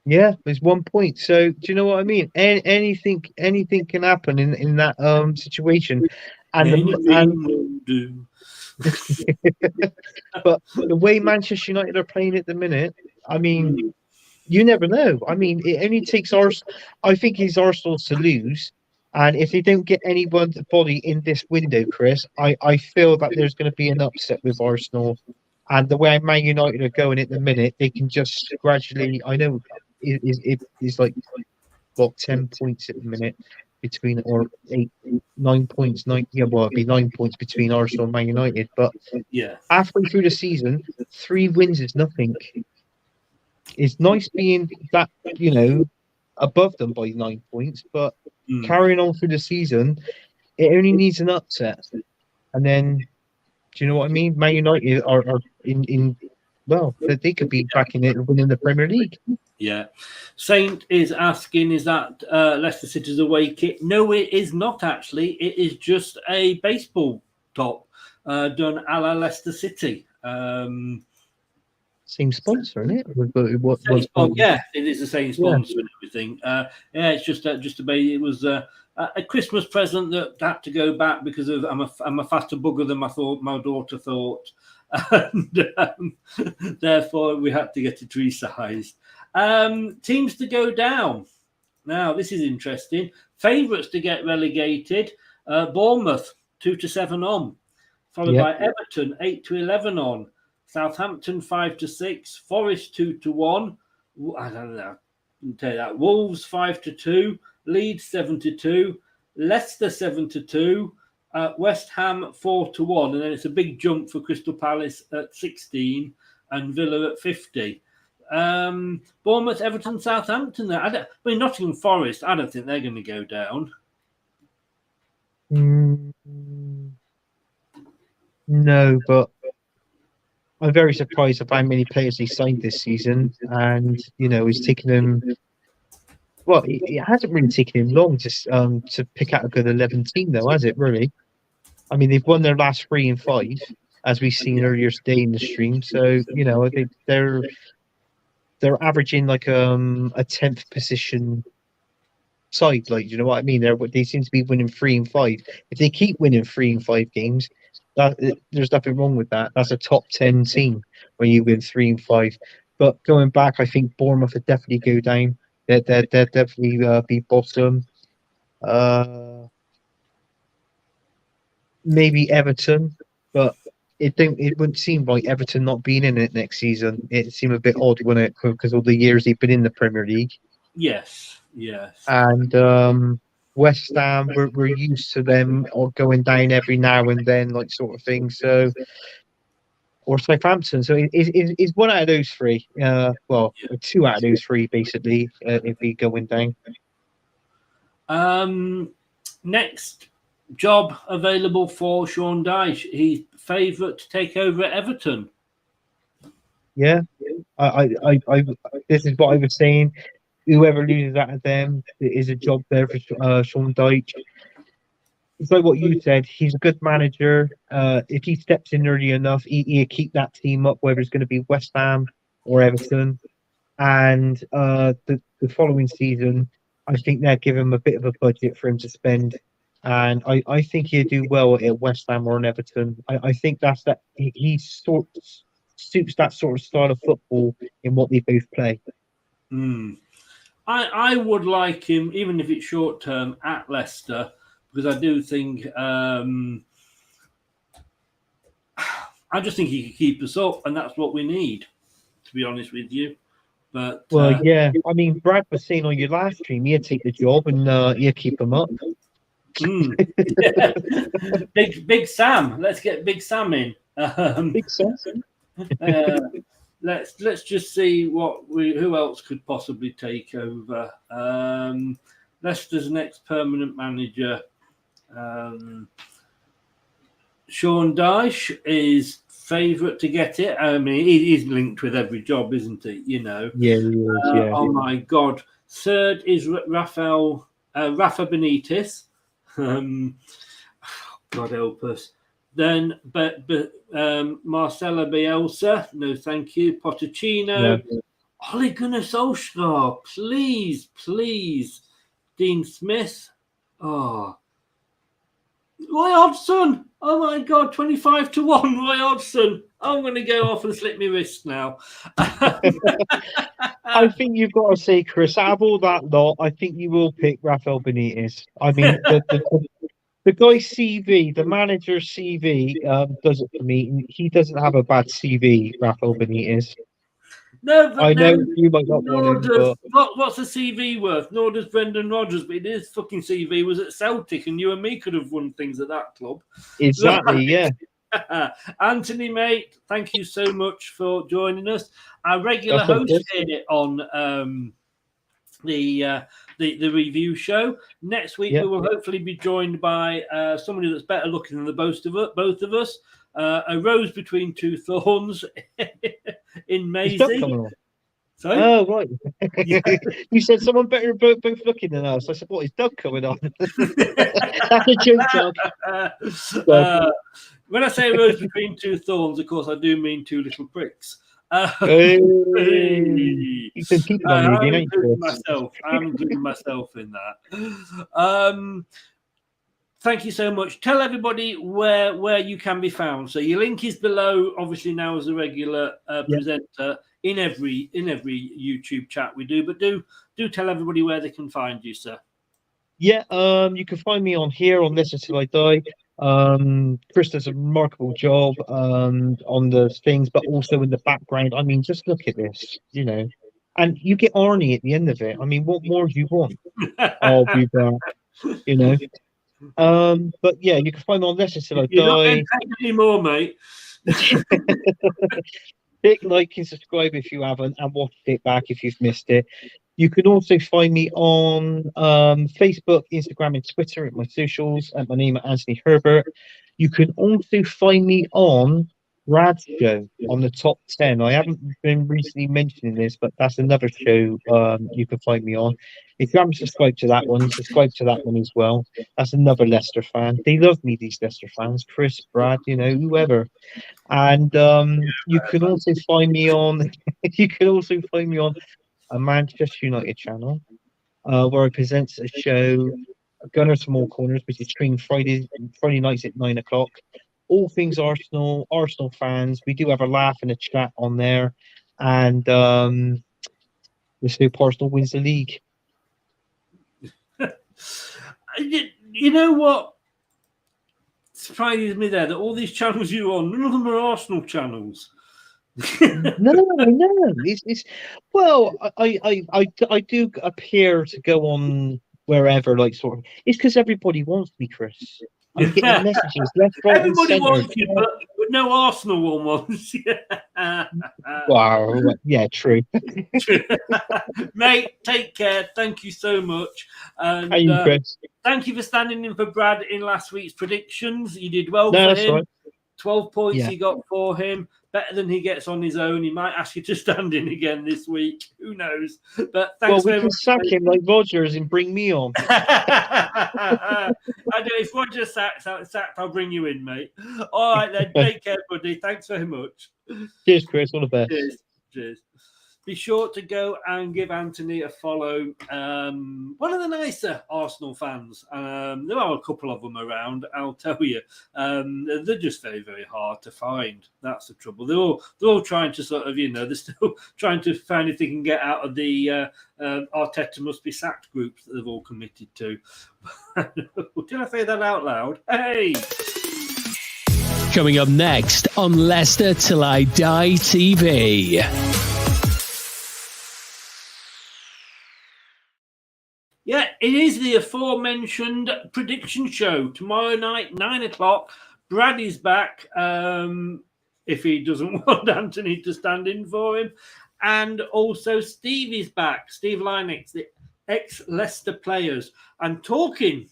Yeah, there's 1 point. So do you know what I mean? Anything can happen in that situation, but the way Manchester United are playing at the minute, I mean, you never know. I mean, it only takes Arsenal. I think it's Arsenal to lose, and if they don't get anybody in this window, Chris, I feel that there's going to be an upset with Arsenal. And the way Man United are going at the minute, they can just gradually. I know it's like 10 points at the minute between, or 9 points. It'd be 9 points between Arsenal and Man United. But halfway through the season, 3 wins is nothing. It's nice being that, above them by 9 points, but carrying on through the season, it only needs an upset. And then, do you know what I mean? Man United are they could be back in it, winning the Premier League.
Yeah. Saint is asking, is that Leicester City's away kit? No, it is not actually. It is just a baseball top done a la Leicester City.
Same sponsor, isn't it?
Yeah, it is the same sponsor and everything. It's just it was a Christmas present that had to go back because of I'm a faster bugger than my daughter thought, and therefore we had to get it resized. Teams to go down. Now this is interesting. Favourites to get relegated: Bournemouth 2-7 on, followed by Everton 8-11 on. Southampton 5-6, Forest 2-1. I don't know. I can tell you that. Wolves 5-2, Leeds 7-2, Leicester 7-2, West Ham 4-1, and then it's a big jump for Crystal Palace at 16 and Villa at 50. Bournemouth, Everton, Southampton. Nottingham Forest. I don't think they're going to go down.
No, but I'm very surprised at how many players he signed this season, and he's taken him. Well, it hasn't really taken him long to pick out a good 11 team, though, has it? Really? I mean, they've won their last 3 and 5, as we've seen earlier today in the stream. So I think they're averaging like a 10th position side. Like, you know what I mean? They seem to be winning 3 and 5. If they keep winning 3 and 5 games, there's nothing wrong with that. That's a top 10 team when you win 3 and 5. But going back, I think Bournemouth would definitely go down. They'd definitely be bottom. Maybe Everton, but it wouldn't seem like Everton not being in it next season. It seemed a bit odd, wouldn't it? Because all the years they've been in the Premier League.
Yes.
And West Ham, we're used to them or going down every now and then, like sort of thing. So, or Southampton. So it's one out of those 3. 2 out of those 3 basically. If we going down.
Next job available for Sean Dyche. He's favourite to take over at Everton.
Yeah, I this is what I was saying. Whoever loses out of them, there is a job there for Sean Dyche. It's like what you said. He's a good manager. If he steps in early enough, he'll keep that team up, whether it's going to be West Ham or Everton. And the following season, I think they'll give him a bit of a budget for him to spend and I think he'd do well at West Ham or in Everton. I think that's that he sort suits that sort of style of football in what they both play.
I would like him, even if it's short term, at Leicester, because I do think I just think he could keep us up, and that's what we need, to be honest with you. But
Well, yeah, I mean, Brad was saying on your last stream, he'd take the job and he'd keep him up.
Yeah. Big Sam. Let's get Big Sam in.
Big Sam.
Let's just see who else could possibly take over. Leicester's next permanent manager. Sean Dyche is favourite to get it. I mean, he's linked with every job, isn't he? You know.
Yeah, he is, yeah.
Oh my God! Third is Rafa Benitez. God help us. Then, but Marcelo Bielsa, no, thank you. Pochettino, Ole Gunnar Solskjaer, please. Dean Smith, Roy Hodgson. Oh my God, 25-1, Roy Hodgson. I'm going to go off and slip my wrist now.
I think you've got to say, Chris, out of all that lot, I think you will pick Rafael Benitez. I mean, the guy's CV, the manager's CV, does it for me. He doesn't have a bad CV, Rafael Benitez.
No, but
I know you might not want him, but
what's the CV worth? Nor does Brendan Rodgers, but his fucking CV was at Celtic, and you and me could have won things at that club.
Exactly, yeah.
Anthony, mate, thank you so much for joining us. Our regular host here on the review show. Next week, we will hopefully be joined by somebody that's better looking than the both of us. A rose between two thorns in Maisie. Sorry?
Oh, right. You said someone better both looking than us. I said, what is Doug coming on? That's a joke, Doug.
When I say a rose between two thorns, of course, I do mean two little pricks.
You've been keeping on
I'm including myself in that. Thank you so much. Tell everybody where you can be found. So your link is below, obviously now as a regular presenter in every YouTube chat we do. But do tell everybody where they can find you, sir.
Yeah, you can find me on here on Listen Till I Die. Chris does a remarkable job on the things, but also in the background. I mean, just look at this, you know. And you get Arnie at the end of it. I mean, what more do you want? I'll be back, you know. But yeah, you can find me on Listen Till I Die.
You're not going to take any more, mate.
Hit like and subscribe if you haven't, and watch it back if you've missed it. You can also find me on Facebook, Instagram, and Twitter at my socials at my name at Anthony Herbert. You can also find me on Brad's show on the Top 10. I haven't been recently mentioning this, but that's another show you can find me on. If you haven't subscribed to that one, subscribe to that one as well. That's another Leicester fan. They love me, these Leicester fans. Chris, Brad, you know, whoever. And you can also find me on a Manchester United channel where I present a show, Gunners from All Corners, which is streamed Friday nights at 9 o'clock. All things Arsenal fans. We do have a laugh and a chat on there, and let's hope Arsenal wins the league.
You know what surprises me there? That all these channels you're on, none of them are Arsenal channels.
No. It's well, I do appear to go on wherever, like sort of. It's because everybody wants me, Chris. I'm getting messages left, right,
everybody
and
wants you, but no Arsenal one wants.
Wow, yeah, true.
Mate, take care. Thank you so much. And thank you for standing in for Brad in last week's predictions. You did well for him. Right. 12 points he got for him. Better than he gets on his own. He might ask you to stand in again this week. Who knows? But thanks
we can sack him like Rodgers and bring me on.
I know if Rodgers sacked, I'll bring you in, mate. All right then. Take care, buddy. Thanks very much.
Cheers, Chris. All the best.
Cheers. be sure to go and give Anthony a follow. One of the nicer Arsenal fans. There are a couple of them around, I'll tell you. They're just very, very hard to find. That's the trouble. They're all trying to sort of, they're still trying to find if they can get out of the Arteta must be sacked groups that they've all committed to. Did I say that out loud? Hey!
Coming up next on Leicester Till I Die TV.
Yeah, it is the aforementioned prediction show. Tomorrow night, 9 o'clock. Brad is back, if he doesn't want Anthony to stand in for him. And also Steve is back. Steve Lynex, the ex-Leicester players. And talking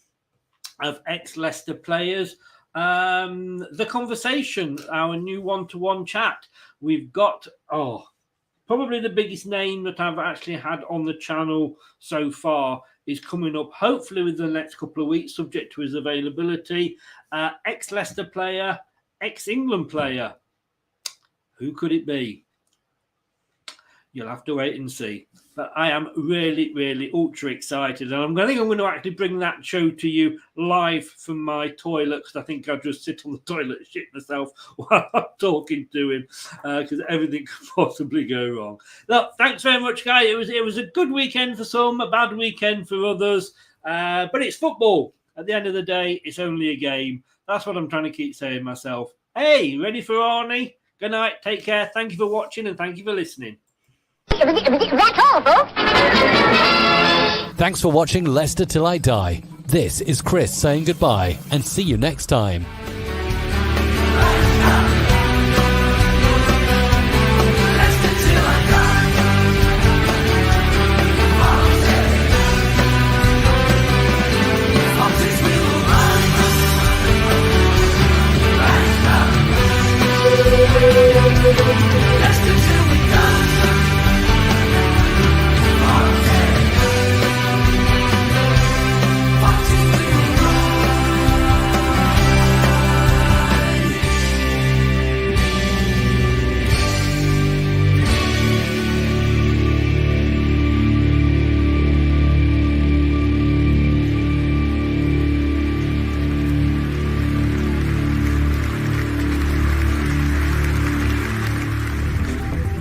of ex-Leicester players, the conversation, our new one-to-one chat. We've got, probably the biggest name that I've actually had on the channel so far is coming up, hopefully within the next couple of weeks, subject to his availability. Ex-Leicester player, ex-England player. Who could it be? You'll have to wait and see. But I am really, really ultra excited. And I think I'm going to actually bring that show to you live from my toilet, because I think I'll just sit on the toilet and shit myself while I'm talking to him, because everything could possibly go wrong. Look, thanks very much, guys. It was a good weekend for some, a bad weekend for others. But it's football. At the end of the day, it's only a game. That's what I'm trying to keep saying myself. Hey, ready for Arnie? Good night. Take care. Thank you for watching and thank you for listening.
That's all, folks.
Thanks for watching Leicester Till I Die. This is Chris saying goodbye and see you next time.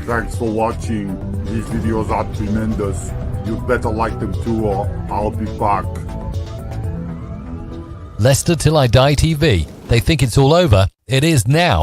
Thanks for watching. These videos are tremendous. You better like them too, or I'll be back.
Leicester Till I Die TV. They think it's all over. It is now.